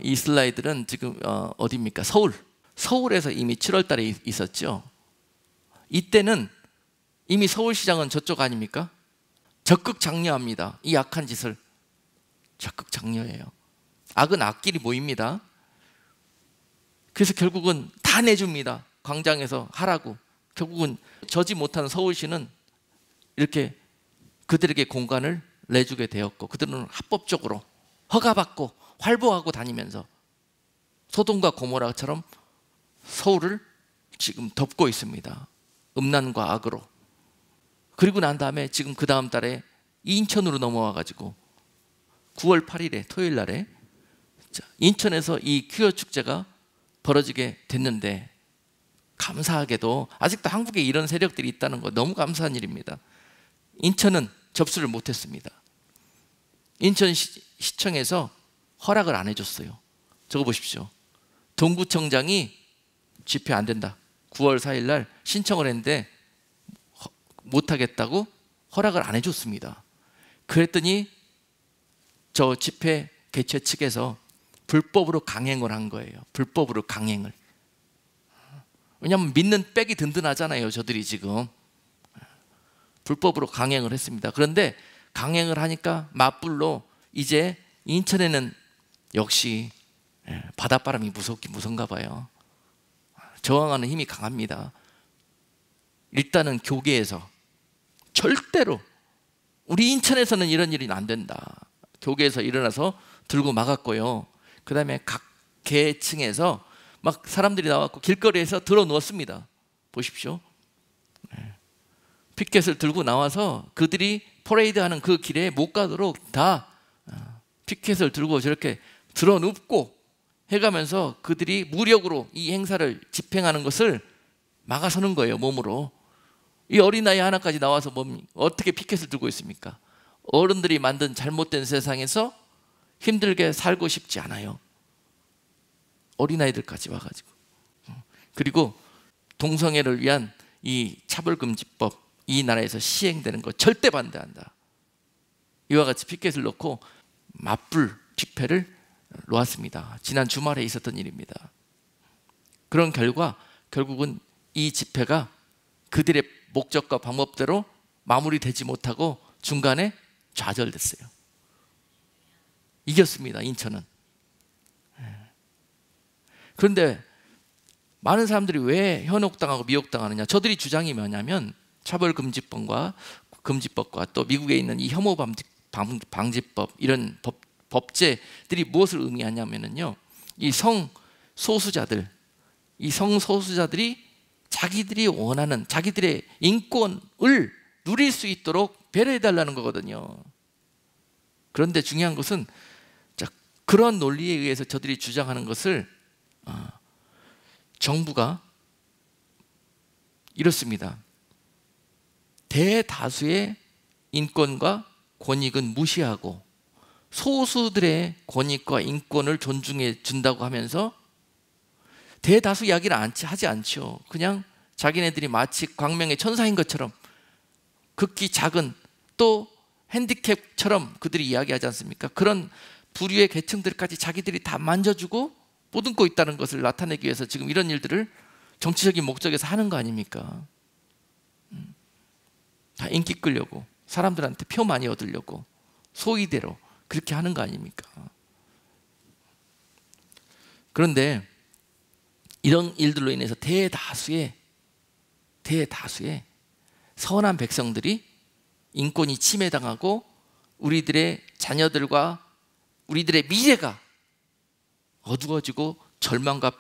이 슬라이드는 지금 어디입니까? 서울에서 이미 7월 달에 있었죠. 이때는 이미 서울시장은 저쪽 아닙니까? 적극 장려합니다. 이 악한 짓을 적극 장려해요. 악은 악끼리 모입니다. 그래서 결국은 다 내줍니다. 광장에서 하라고. 결국은 저지 못하는 서울시는 이렇게 그들에게 공간을 내주게 되었고, 그들은 합법적으로 허가받고 활보하고 다니면서 소돔과 고모라처럼 서울을 지금 덮고 있습니다. 음란과 악으로. 그리고 난 다음에 지금 그 다음 달에 인천으로 넘어와 가지고 9월 8일에 토요일 날에 인천에서 이 큐어 축제가 벌어지게 됐는데, 감사하게도 아직도 한국에 이런 세력들이 있다는 거 너무 감사한 일입니다. 인천은 접수를 못했습니다. 인천시청에서 허락을 안 해줬어요. 저거 보십시오. 동구청장이 집회 안 된다, 9월 4일 날 신청을 했는데 못하겠다고 허락을 안 해줬습니다. 그랬더니 저 집회 개최 측에서 불법으로 강행을 한 거예요. 불법으로 강행을. 왜냐하면 믿는 백이 든든하잖아요, 저들이 지금. 불법으로 강행을 했습니다. 그런데 강행을 하니까 맞불로 이제 인천에는 역시 바닷바람이 무섭던가 봐요. 저항하는 힘이 강합니다. 일단은 교계에서 절대로 우리 인천에서는 이런 일이 안 된다, 교계에서 일어나서 들고 막았고요. 그 다음에 각 계층에서 사람들이 나왔고 길거리에서 들어 누웠습니다. 보십시오. 피켓을 들고 나와서 그들이 퍼레이드하는 그 길에 못 가도록 다 피켓을 들고 저렇게 들어 눕고 해가면서 그들이 무력으로 이 행사를 집행하는 것을 막아서는 거예요, 몸으로. 이 어린아이 하나까지 나와서 어떻게 피켓을 들고 있습니까? 어른들이 만든 잘못된 세상에서 힘들게 살고 싶지 않아요. 어린아이들까지 와가지고. 그리고 동성애를 위한 이 차별금지법 이 나라에서 시행되는 거 절대 반대한다. 이와 같이 피켓을 놓고 맞불 집회를 놓았습니다. 지난 주말에 있었던 일입니다. 그런 결과 결국은 이 집회가 그들의 목적과 방법대로 마무리되지 못하고 중간에 좌절됐어요. 이겼습니다. 인천은. 그런데 많은 사람들이 왜 현혹당하고 미혹당하느냐, 저들이 주장이 뭐냐면 차별금지법과 또 미국에 있는 이 혐오 방지법 이런 법제들이 무엇을 의미하냐면요, 이 성소수자들이 자기들이 원하는 자기들의 인권을 누릴 수 있도록 배려해달라는 거거든요. 그런데 중요한 것은 그런 논리에 의해서 저들이 주장하는 것을 정부가 이렇습니다. 대다수의 인권과 권익은 무시하고 소수들의 권익과 인권을 존중해 준다고 하면서 대다수 이야기를 하지 않죠. 그냥 자기네들이 마치 광명의 천사인 것처럼 극히 작은 또 핸디캡처럼 그들이 이야기하지 않습니까? 그런 부류의 계층들까지 자기들이 다 만져주고 보듬고 있다는 것을 나타내기 위해서 지금 이런 일들을 정치적인 목적에서 하는 거 아닙니까? 다 인기 끌려고, 사람들한테 표 많이 얻으려고 소위대로 그렇게 하는 거 아닙니까? 그런데 이런 일들로 인해서 대다수의 선한 백성들이 인권이 침해당하고 우리들의 자녀들과 우리들의 미래가 어두워지고 절망과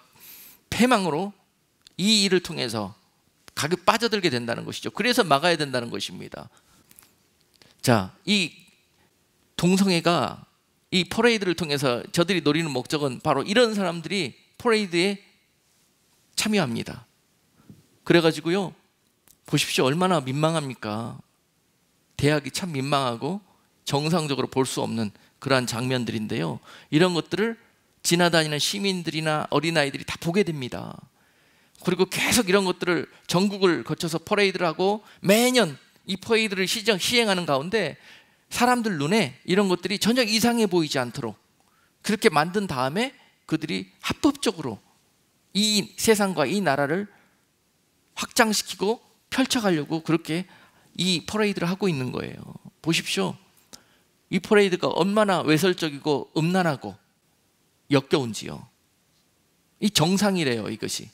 패망으로 이 일을 통해서 빠져들게 된다는 것이죠. 그래서 막아야 된다는 것입니다. 자, 이 동성애가 이 퍼레이드를 통해서 저들이 노리는 목적은 바로 이런 사람들이 퍼레이드에 참여합니다. 그래가지고요, 보십시오. 얼마나 민망합니까? 대학이 참 민망하고 정상적으로 볼 수 없는 그러한 장면들인데요, 이런 것들을 지나다니는 시민들이나 어린아이들이 다 보게 됩니다. 그리고 계속 이런 것들을 전국을 거쳐서 퍼레이드를 하고 매년 이 퍼레이드를 시행하는 가운데 사람들 눈에 이런 것들이 전혀 이상해 보이지 않도록 그렇게 만든 다음에 그들이 합법적으로 이 세상과 이 나라를 확장시키고 펼쳐가려고 그렇게 이 퍼레이드를 하고 있는 거예요. 보십시오. 이 퍼레이드가 얼마나 외설적이고 음란하고 역겨운지요. 이 정상이래요. 이것이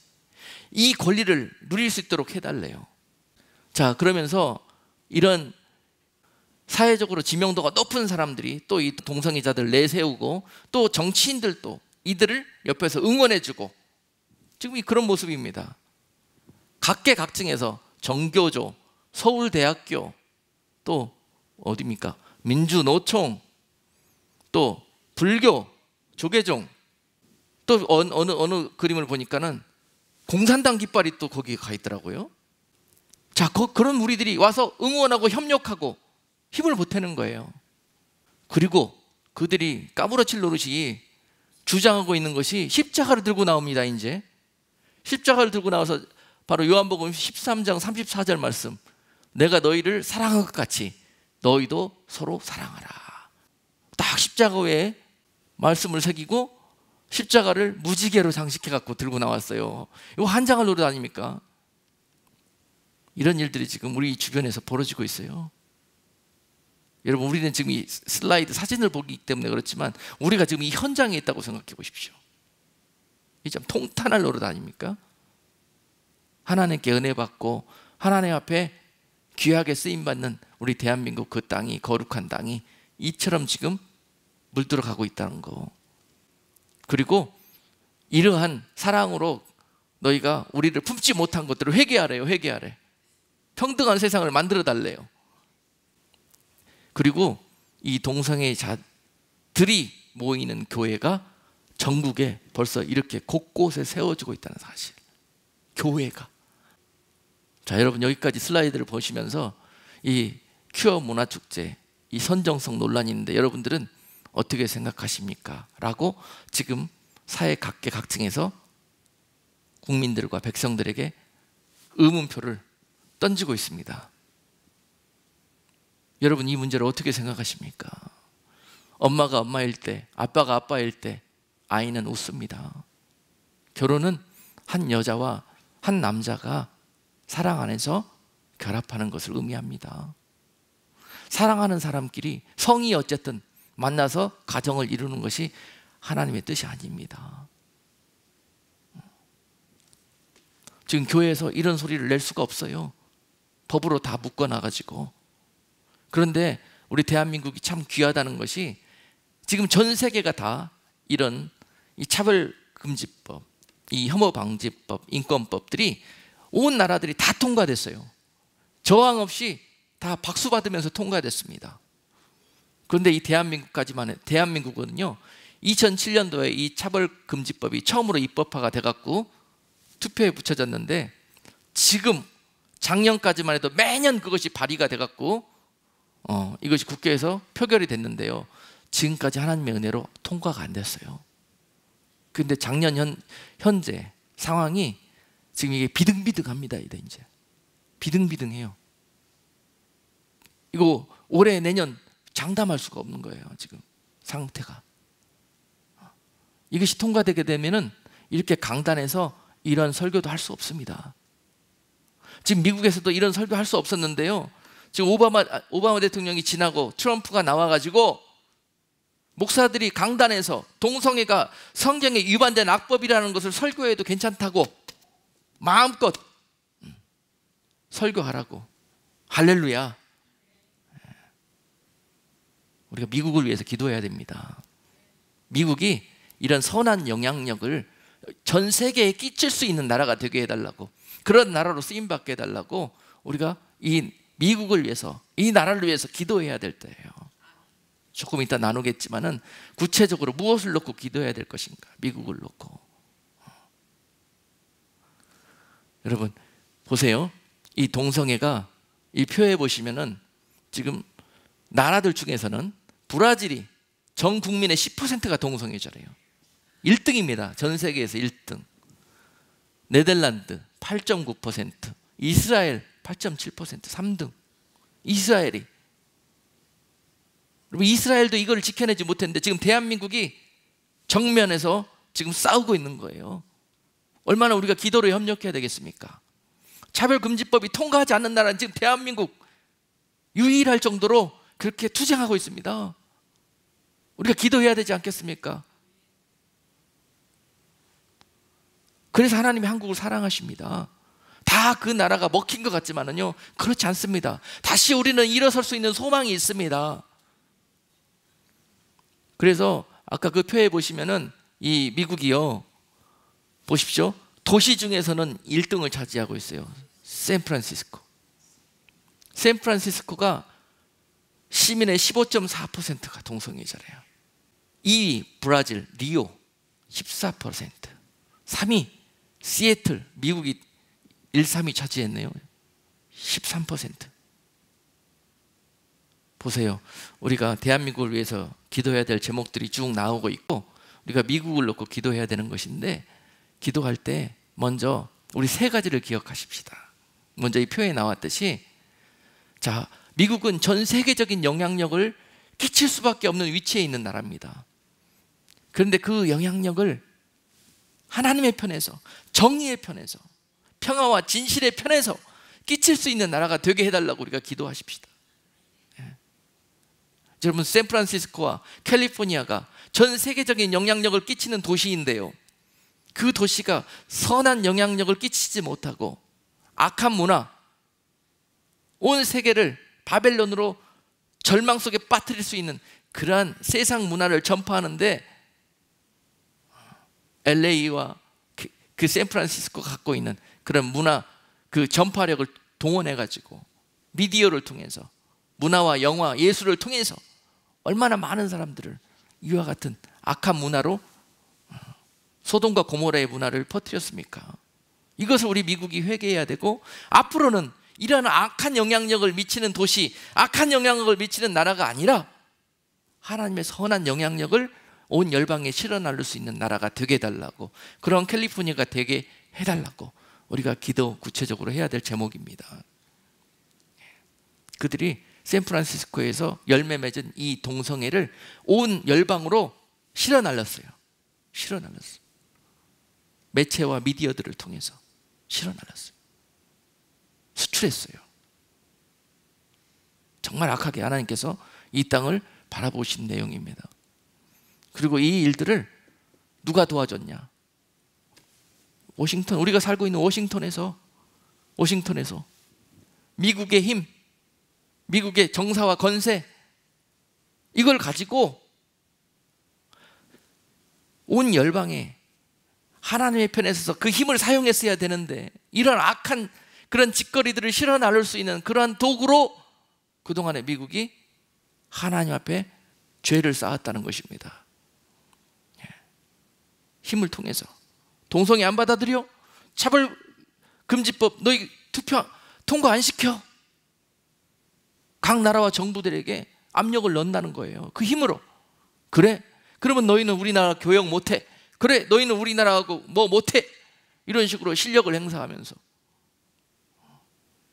이 권리를 누릴 수 있도록 해달래요. 자, 그러면서 이런 사회적으로 지명도가 높은 사람들이 또 이 동성애자들 내세우고 또 정치인들도 이들을 옆에서 응원해주고 지금 그런 모습입니다. 각계각층에서 정교조, 서울대학교, 또 어디입니까? 민주노총, 또 불교, 조계종, 또 어느 그림을 보니까는 공산당 깃발이 또 거기에 가 있더라고요. 자, 그런 우리들이 와서 응원하고 협력하고 힘을 보태는 거예요. 그리고 그들이 까무러칠 노릇이 주장하고 있는 것이 십자가를 들고 나옵니다. 이제 십자가를 들고 나와서 바로 요한복음 13장 34절 말씀, 내가 너희를 사랑한 것 같이 너희도 서로 사랑하라. 딱 십자가 위에 말씀을 새기고 십자가를 무지개로 장식해 갖고 들고 나왔어요. 이거 한장을 노릇 아닙니까? 이런 일들이 지금 우리 주변에서 벌어지고 있어요. 여러분, 우리는 지금 이 슬라이드 사진을 보기 때문에 그렇지만 우리가 지금 이 현장에 있다고 생각해 보십시오. 이 참 통탄할 노릇 아닙니까? 하나님께 은혜 받고 하나님 앞에 귀하게 쓰임받는 우리 대한민국 그 땅이, 거룩한 땅이 이처럼 지금 물들어가고 있다는 거. 그리고 이러한 사랑으로 너희가 우리를 품지 못한 것들을 회개하래요. 회개하래. 평등한 세상을 만들어 달래요. 그리고 이 동성애자들이 모이는 교회가 전국에 벌써 이렇게 곳곳에 세워지고 있다는 사실. 교회가. 자, 여러분, 여기까지 슬라이드를 보시면서 이 큐어 문화축제, 이 선정성 논란이 있는데 여러분들은 어떻게 생각하십니까? 라고 지금 사회 각계각층에서 국민들과 백성들에게 의문표를 던지고 있습니다. 여러분, 이 문제를 어떻게 생각하십니까? 엄마가 엄마일 때, 아빠가 아빠일 때 아이는 웃습니다. 결혼은 한 여자와 한 남자가 사랑 안에서 결합하는 것을 의미합니다. 사랑하는 사람끼리 성이 어쨌든 만나서 가정을 이루는 것이 하나님의 뜻이 아닙니다. 지금 교회에서 이런 소리를 낼 수가 없어요. 법으로 다 묶어놔가지고. 그런데 우리 대한민국이 참 귀하다는 것이 지금 전 세계가 다 이런 이 차별금지법, 이 혐오방지법, 인권법들이 온 나라들이 다 통과됐어요. 저항 없이 다 박수 받으면서 통과됐습니다. 그런데 이 대한민국은요 2007년도에 이 차별금지법이 처음으로 입법화가 돼갖고 투표에 붙여졌는데, 지금 작년까지만 해도 매년 그것이 발의가 돼갖고 이것이 국회에서 표결이 됐는데요, 지금까지 하나님의 은혜로 통과가 안 됐어요. 그런데 작년 현재 상황이 지금 이게 비등비등합니다. 이제 비등비등해요. 이거 올해 내년 장담할 수가 없는 거예요. 지금 상태가. 이것이 통과되게 되면은 이렇게 강단에서 이런 설교도 할 수 없습니다. 지금 미국에서도 이런 설교 할 수 없었는데요, 지금 오바마 대통령이 지나고 트럼프가 나와가지고 목사들이 강단에서 동성애가 성경에 위반된 악법이라는 것을 설교해도 괜찮다고 마음껏 설교하라고. 할렐루야. 우리가 미국을 위해서 기도해야 됩니다. 미국이 이런 선한 영향력을 전 세계에 끼칠 수 있는 나라가 되게 해달라고, 그런 나라로 쓰임받게 해달라고 우리가 이 미국을 위해서, 이 나라를 위해서 기도해야 될 때예요. 조금 이따 나누겠지만은 구체적으로 무엇을 놓고 기도해야 될 것인가, 미국을 놓고. 여러분 보세요. 이 동성애가 이 표에 보시면은 지금 나라들 중에서는 브라질이 전 국민의 10%가 동성애자래요. 1등입니다. 전 세계에서 1등. 네덜란드 8.9%, 이스라엘 8.7%, 3등. 이스라엘이. 이스라엘도 이걸 지켜내지 못했는데 지금 대한민국이 정면에서 지금 싸우고 있는 거예요. 얼마나 우리가 기도로 협력해야 되겠습니까? 차별금지법이 통과하지 않는 나라는 지금 대한민국 유일할 정도로 그렇게 투쟁하고 있습니다. 우리가 기도해야 되지 않겠습니까? 그래서 하나님이 한국을 사랑하십니다. 다 그 나라가 먹힌 것 같지만은요, 그렇지 않습니다. 다시 우리는 일어설 수 있는 소망이 있습니다. 그래서 아까 그 표에 보시면은 이 미국이요, 보십시오. 도시 중에서는 1등을 차지하고 있어요. 샌프란시스코. 샌프란시스코가 시민의 15.4%가 동성애자래요. 2위 브라질 리오 14%, 3위 시애틀, 미국이 1, 3위 차지했네요. 13%. 보세요. 우리가 대한민국을 위해서 기도해야 될 제목들이 쭉 나오고 있고, 우리가 미국을 놓고 기도해야 되는 것인데, 기도할 때 먼저 우리 세 가지를 기억하십시다. 먼저 이 표에 나왔듯이, 자, 미국은 전 세계적인 영향력을 끼칠 수밖에 없는 위치에 있는 나라입니다. 그런데 그 영향력을 하나님의 편에서, 정의의 편에서, 평화와 진실의 편에서 끼칠 수 있는 나라가 되게 해달라고 우리가 기도하십시다. 여러분, 샌프란시스코와 캘리포니아가 전 세계적인 영향력을 끼치는 도시인데요, 그 도시가 선한 영향력을 끼치지 못하고 악한 문화, 온 세계를 바벨론으로 절망 속에 빠뜨릴 수 있는 그러한 세상 문화를 전파하는데, LA와 그 샌프란시스코가 갖고 있는 그런 문화, 그 전파력을 동원해가지고 미디어를 통해서, 문화와 영화, 예술을 통해서 얼마나 많은 사람들을 이와 같은 악한 문화로, 소돔과 고모라의 문화를 퍼뜨렸습니까? 이것을 우리 미국이 회개해야 되고, 앞으로는 이러한 악한 영향력을 미치는 도시, 악한 영향력을 미치는 나라가 아니라 하나님의 선한 영향력을 온 열방에 실어 나를 수 있는 나라가 되게 해달라고, 그런 캘리포니아가 되게 해달라고 우리가 기도 구체적으로 해야 될 제목입니다. 그들이 샌프란시스코에서 열매 맺은 이 동성애를 온 열방으로 실어 날렸어요. 실어 날렸어요. 매체와 미디어들을 통해서 실어 날렸어요. 수출했어요. 정말 악하게 하나님께서 이 땅을 바라보신 내용입니다. 그리고 이 일들을 누가 도와줬냐? 워싱턴, 우리가 살고 있는 워싱턴에서 미국의 힘, 미국의 정사와 권세, 이걸 가지고 온 열방에 하나님의 편에 서서 그 힘을 사용했어야 되는데, 이런 악한 그런 짓거리들을 실어 나를 수 있는 그러한 도구로 그동안에 미국이 하나님 앞에 죄를 쌓았다는 것입니다. 힘을 통해서 동성애 안 받아들여? 차별금지법 너희 투표 통과 안 시켜? 각 나라와 정부들에게 압력을 넣는다는 거예요. 그 힘으로. 그래? 그러면 너희는 우리나라 교역 못해. 그래, 너희는 우리나라하고 뭐 못해. 이런 식으로 실력을 행사하면서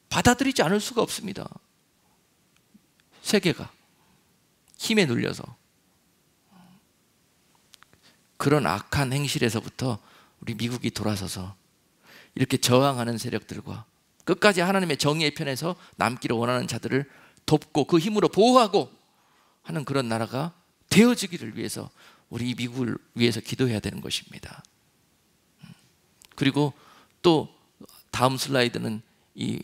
받아들이지 않을 수가 없습니다. 세계가 힘에 눌려서. 그런 악한 행실에서부터 우리 미국이 돌아서서 이렇게 저항하는 세력들과 끝까지 하나님의 정의의 편에서 남기를 원하는 자들을 돕고 그 힘으로 보호하고 하는 그런 나라가 되어지기를 위해서 우리 미국을 위해서 기도해야 되는 것입니다. 그리고 또 다음 슬라이드는 이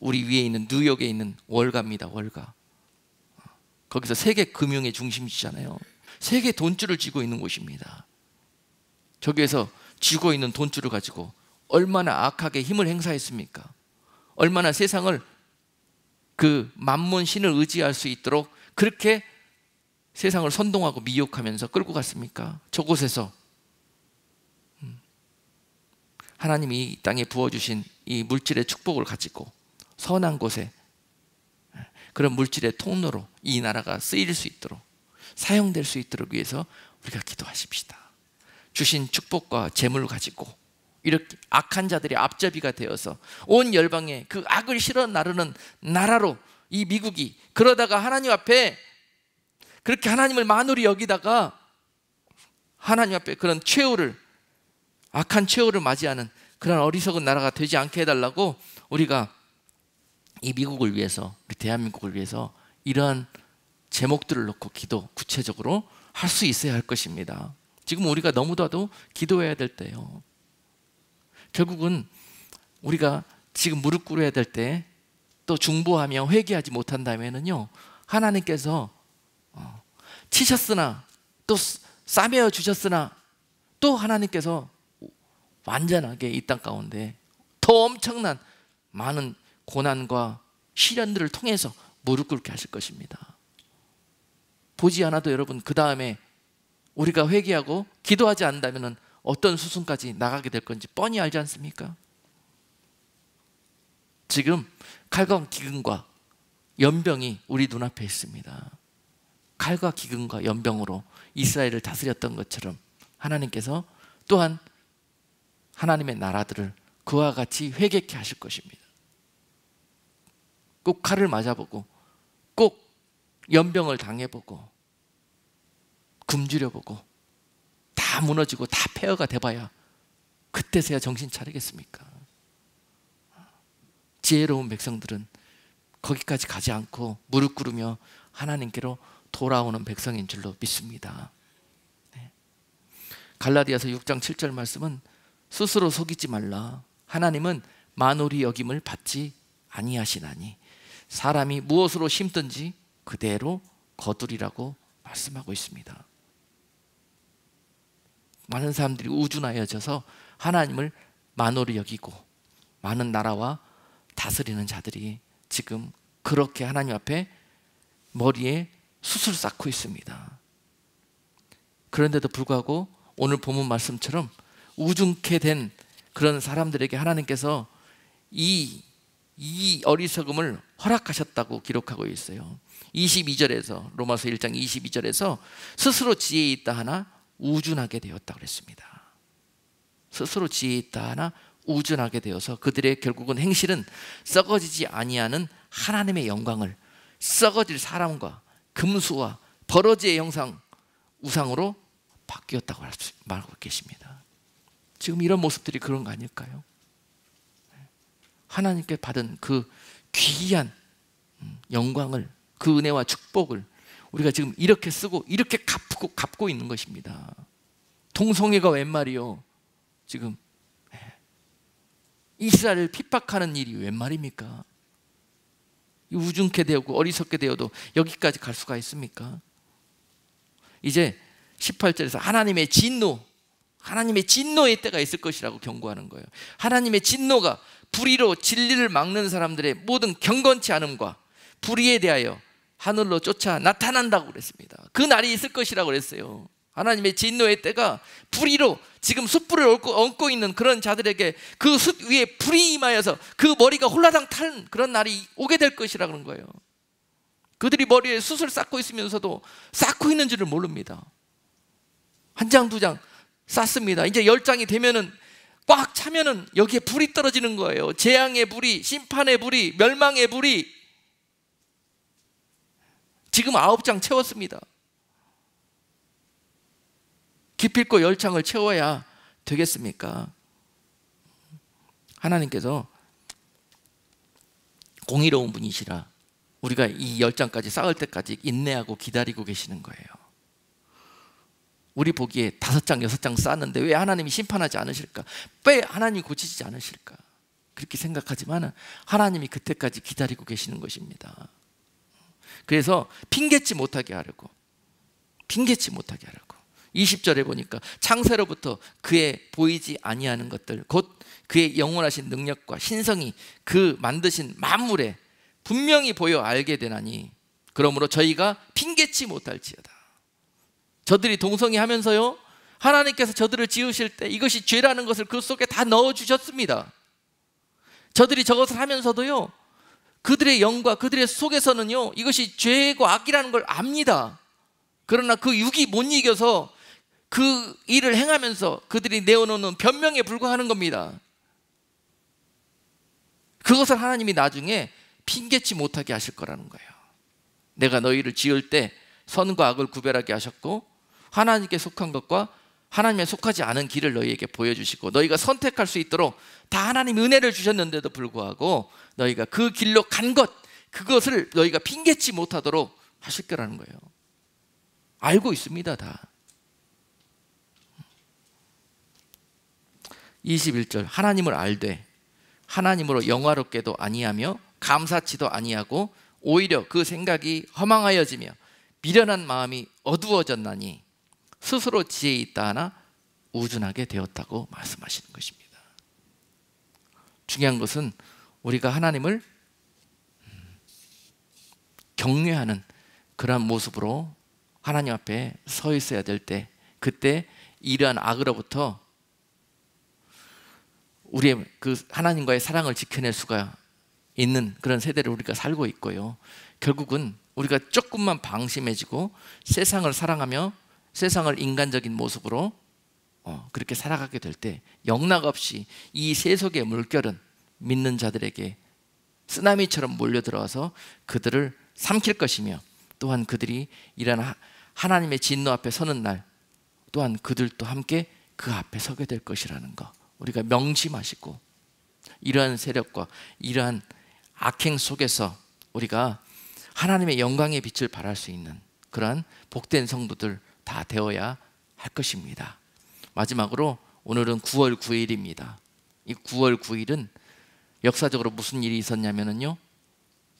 우리 위에 있는 뉴욕에 있는 월가입니다. 월가. 거기서 세계 금융의 중심지잖아요. 세계 돈줄을 쥐고 있는 곳입니다. 저기에서 쥐고 있는 돈줄을 가지고 얼마나 악하게 힘을 행사했습니까? 얼마나 세상을 그 만몬 신을 의지할 수 있도록 그렇게 세상을 선동하고 미혹하면서 끌고 갔습니까? 저곳에서 하나님이 이 땅에 부어주신 이 물질의 축복을 가지고 선한 곳에 그런 물질의 통로로 이 나라가 쓰일 수 있도록, 사용될 수 있도록 위해서 우리가 기도하십시다. 주신 축복과 재물을 가지고 이렇게 악한 자들의 앞잡이가 되어서 온 열방에 그 악을 실어 나르는 나라로 이 미국이, 그러다가 하나님 앞에 그렇게 하나님을 만홀히 여기다가 하나님 앞에 그런 최후를, 악한 최후를 맞이하는 그런 어리석은 나라가 되지 않게 해달라고 우리가 이 미국을 위해서, 우리 대한민국을 위해서 이러한 제목들을 놓고 기도 구체적으로 할 수 있어야 할 것입니다. 지금 우리가 너무나도 기도해야 될 때요. 결국은 우리가 지금 무릎 꿇어야 될 때 또 중보하며 회개하지 못한다면요, 하나님께서 치셨으나 또 싸매어 주셨으나 또 하나님께서 완전하게 이 땅 가운데 더 엄청난 많은 고난과 시련들을 통해서 무릎 꿇게 하실 것입니다. 보지 않아도 여러분, 그 다음에 우리가 회개하고 기도하지 않는다면 어떤 수순까지 나가게 될 건지 뻔히 알지 않습니까? 지금 칼과 기근과 연병이 우리 눈앞에 있습니다. 칼과 기근과 연병으로 이스라엘을 다스렸던 것처럼 하나님께서 또한 하나님의 나라들을 그와 같이 회개케 하실 것입니다. 꼭 칼을 맞아보고 꼭 연병을 당해보고 굶주려보고 다 무너지고 다 폐허가 돼봐야 그때서야 정신 차리겠습니까? 지혜로운 백성들은 거기까지 가지 않고 무릎 꿇으며 하나님께로 돌아오는 백성인 줄로 믿습니다. 갈라디아서 6장 7절 말씀은 스스로 속이지 말라. 하나님은 만홀히 여김을 받지 아니하시나니 사람이 무엇으로 심든지 그대로 거두리라고 말씀하고 있습니다. 많은 사람들이 우준하여져서 하나님을 만홀히 여기고 많은 나라와 다스리는 자들이 지금 그렇게 하나님 앞에 머리에 숯을 쌓고 있습니다. 그런데도 불구하고 오늘 본문 말씀처럼 우중케 된 그런 사람들에게 하나님께서 이 어리석음을 허락하셨다고 기록하고 있어요. 22절에서, 로마서 1장 22절에서 스스로 지혜 있다 하나 우준하게 되었다고 그랬습니다. 스스로 지혜 있다 하나 우준하게 되어서 그들의 결국은 행실은 썩어지지 아니하는 하나님의 영광을 썩어질 사람과 금수와 버러지의 형상 우상으로 바뀌었다고 말하고 계십니다. 지금 이런 모습들이 그런 거 아닐까요? 하나님께 받은 그 귀한 영광을, 그 은혜와 축복을 우리가 지금 이렇게 쓰고 이렇게 갚고 있는 것입니다. 동성애가 웬 말이요? 지금 이스라엘을 핍박하는 일이 웬 말입니까? 우중케 되었고 어리석게 되어도 여기까지 갈 수가 있습니까? 이제 18절에서 하나님의 진노의 때가 있을 것이라고 경고하는 거예요. 하나님의 진노가 불의로 진리를 막는 사람들의 모든 경건치 않음과 불의에 대하여 하늘로 쫓아 나타난다고 그랬습니다. 그 날이 있을 것이라고 그랬어요. 하나님의 진노의 때가 불의로 지금 숯불을 얹고 있는 그런 자들에게 그 숯 위에 불이 임하여서 그 머리가 홀라당 탄 그런 날이 오게 될 것이라고 그런 거예요. 그들이 머리에 숯을 쌓고 있으면서도 쌓고 있는 줄을 모릅니다. 한 장, 두 장 쌓습니다. 이제 10장이 되면은 꽉 차면은 여기에 불이 떨어지는 거예요. 재앙의 불이, 심판의 불이, 멸망의 불이. 지금 9장 채웠습니다. 기필코 10장을 채워야 되겠습니까? 하나님께서 공의로운 분이시라 우리가 이 10장까지 쌓을 때까지 인내하고 기다리고 계시는 거예요. 우리 보기에 5장, 6장 쌓았는데 왜 하나님이 심판하지 않으실까? 왜 하나님이 고치지 않으실까? 그렇게 생각하지만 하나님이 그때까지 기다리고 계시는 것입니다. 그래서 핑계치 못하게 하려고 20절에 보니까 창세로부터 그의 보이지 아니하는 것들 곧 그의 영원하신 능력과 신성이 그 만드신 만물에 분명히 보여 알게 되나니 그러므로 저희가 핑계치 못할지어다. 저들이 동성애 하면서요, 하나님께서 저들을 지으실 때 이것이 죄라는 것을 그 속에 다 넣어주셨습니다. 저들이 저것을 하면서도요, 그들의 영과 그들의 속에서는요, 이것이 죄고 악이라는 걸 압니다. 그러나 그 육이 못 이겨서 그 일을 행하면서 그들이 내어놓는 변명에 불과하는 겁니다. 그것을 하나님이 나중에 핑계치 못하게 하실 거라는 거예요. 내가 너희를 지을 때 선과 악을 구별하게 하셨고 하나님께 속한 것과 하나님에 속하지 않은 길을 너희에게 보여주시고 너희가 선택할 수 있도록 다 하나님 은혜를 주셨는데도 불구하고 너희가 그 길로 간 것, 그것을 너희가 핑계치 못하도록 하실 거라는 거예요. 알고 있습니다, 다. 21절 하나님을 알되 하나님으로 영화롭게도 아니하며 감사치도 아니하고 오히려 그 생각이 허망하여지며 미련한 마음이 어두워졌나니 스스로 지혜 있다 하나 우둔하게 되었다고 말씀하시는 것입니다. 중요한 것은 우리가 하나님을 경외하는 그런 모습으로 하나님 앞에 서 있어야 될 때, 그때 이러한 악으로부터 우리의 그 하나님과의 사랑을 지켜낼 수가 있는 그런 세대를 우리가 살고 있고요. 결국은 우리가 조금만 방심해지고 세상을 사랑하며 세상을 인간적인 모습으로 그렇게 살아가게 될 때 영락없이 이 세속의 물결은 믿는 자들에게 쓰나미처럼 몰려들어와서 그들을 삼킬 것이며 또한 그들이 이러한 하나님의 진노 앞에 서는 날 또한 그들도 함께 그 앞에 서게 될 것이라는 거 우리가 명심하시고 이러한 세력과 이러한 악행 속에서 우리가 하나님의 영광의 빛을 발할 수 있는 그러한 복된 성도들 다 되어야 할 것입니다. 마지막으로 오늘은 9월 9일입니다. 이 9월 9일은 역사적으로 무슨 일이 있었냐면요,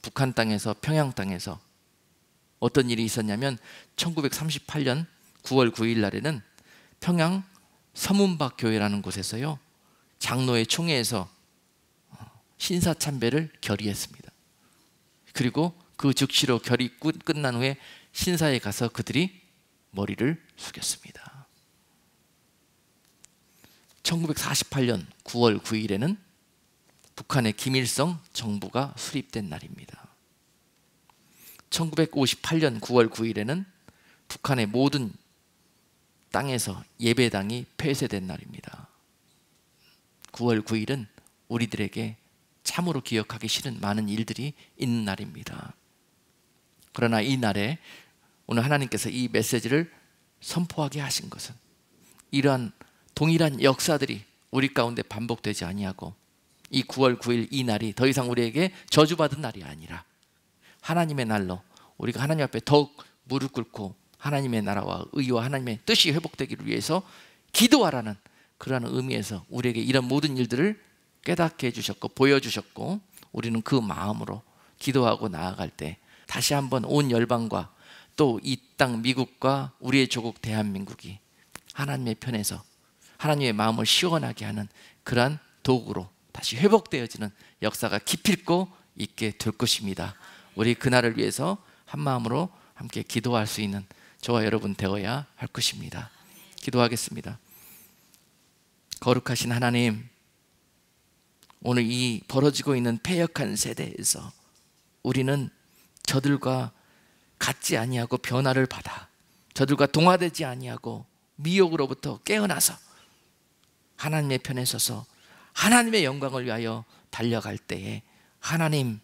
북한 땅에서 평양 땅에서 어떤 일이 있었냐면 1938년 9월 9일 날에는 평양 서문박 교회라는 곳에서요 장로의 총회에서 신사참배를 결의했습니다. 그리고 그 즉시로 결의 끝난 후에 신사에 가서 그들이 머리를 숙였습니다. 1948년 9월 9일에는 북한의 김일성 정부가 수립된 날입니다. 1958년 9월 9일에는 북한의 모든 땅에서 예배당이 폐쇄된 날입니다. 9월 9일은 우리들에게 참으로 기억하기 싫은 많은 일들이 있는 날입니다. 그러나 이 날에 오늘 하나님께서 이 메시지를 선포하게 하신 것은 이러한 동일한 역사들이 우리 가운데 반복되지 아니하고 이 9월 9일 이 날이 더 이상 우리에게 저주받은 날이 아니라 하나님의 날로 우리가 하나님 앞에 더욱 무릎 꿇고 하나님의 나라와 의와 하나님의 뜻이 회복되기를 위해서 기도하라는 그러한 의미에서 우리에게 이런 모든 일들을 깨닫게 해주셨고 보여주셨고, 우리는 그 마음으로 기도하고 나아갈 때 다시 한번 온 열방과 또 이 땅 미국과 우리의 조국 대한민국이 하나님의 편에서 하나님의 마음을 시원하게 하는 그러한 도구로 다시 회복되어지는 역사가 기필코 있게 될 것입니다. 우리 그날을 위해서 한 마음으로 함께 기도할 수 있는 저와 여러분 되어야 할 것입니다. 기도하겠습니다. 거룩하신 하나님, 오늘 이 벌어지고 있는 패역한 세대에서 우리는 저들과 같지 아니하고 변화를 받아 저들과 동화되지 아니하고 미혹으로부터 깨어나서 하나님의 편에 서서 하나님의 영광을 위하여 달려갈 때에 하나님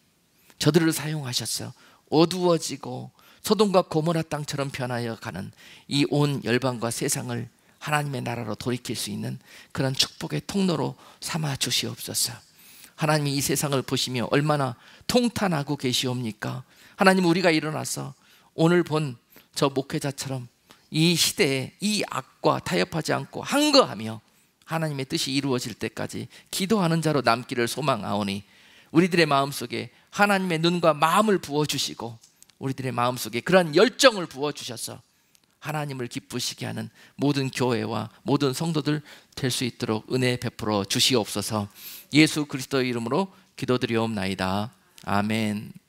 저들을 사용하셔서 어두워지고 소돔과 고모라 땅처럼 변하여 가는 이 온 열방과 세상을 하나님의 나라로 돌이킬 수 있는 그런 축복의 통로로 삼아 주시옵소서. 하나님이 이 세상을 보시며 얼마나 통탄하고 계시옵니까? 하나님, 우리가 일어나서 오늘 본 저 목회자처럼 이 시대에 이 악과 타협하지 않고 항거하며 하나님의 뜻이 이루어질 때까지 기도하는 자로 남기를 소망하오니 우리들의 마음속에 하나님의 눈과 마음을 부어주시고 우리들의 마음속에 그러한 열정을 부어주셔서 하나님을 기쁘시게 하는 모든 교회와 모든 성도들 될 수 있도록 은혜 베풀어 주시옵소서. 예수 그리스도의 이름으로 기도드리옵나이다. 아멘.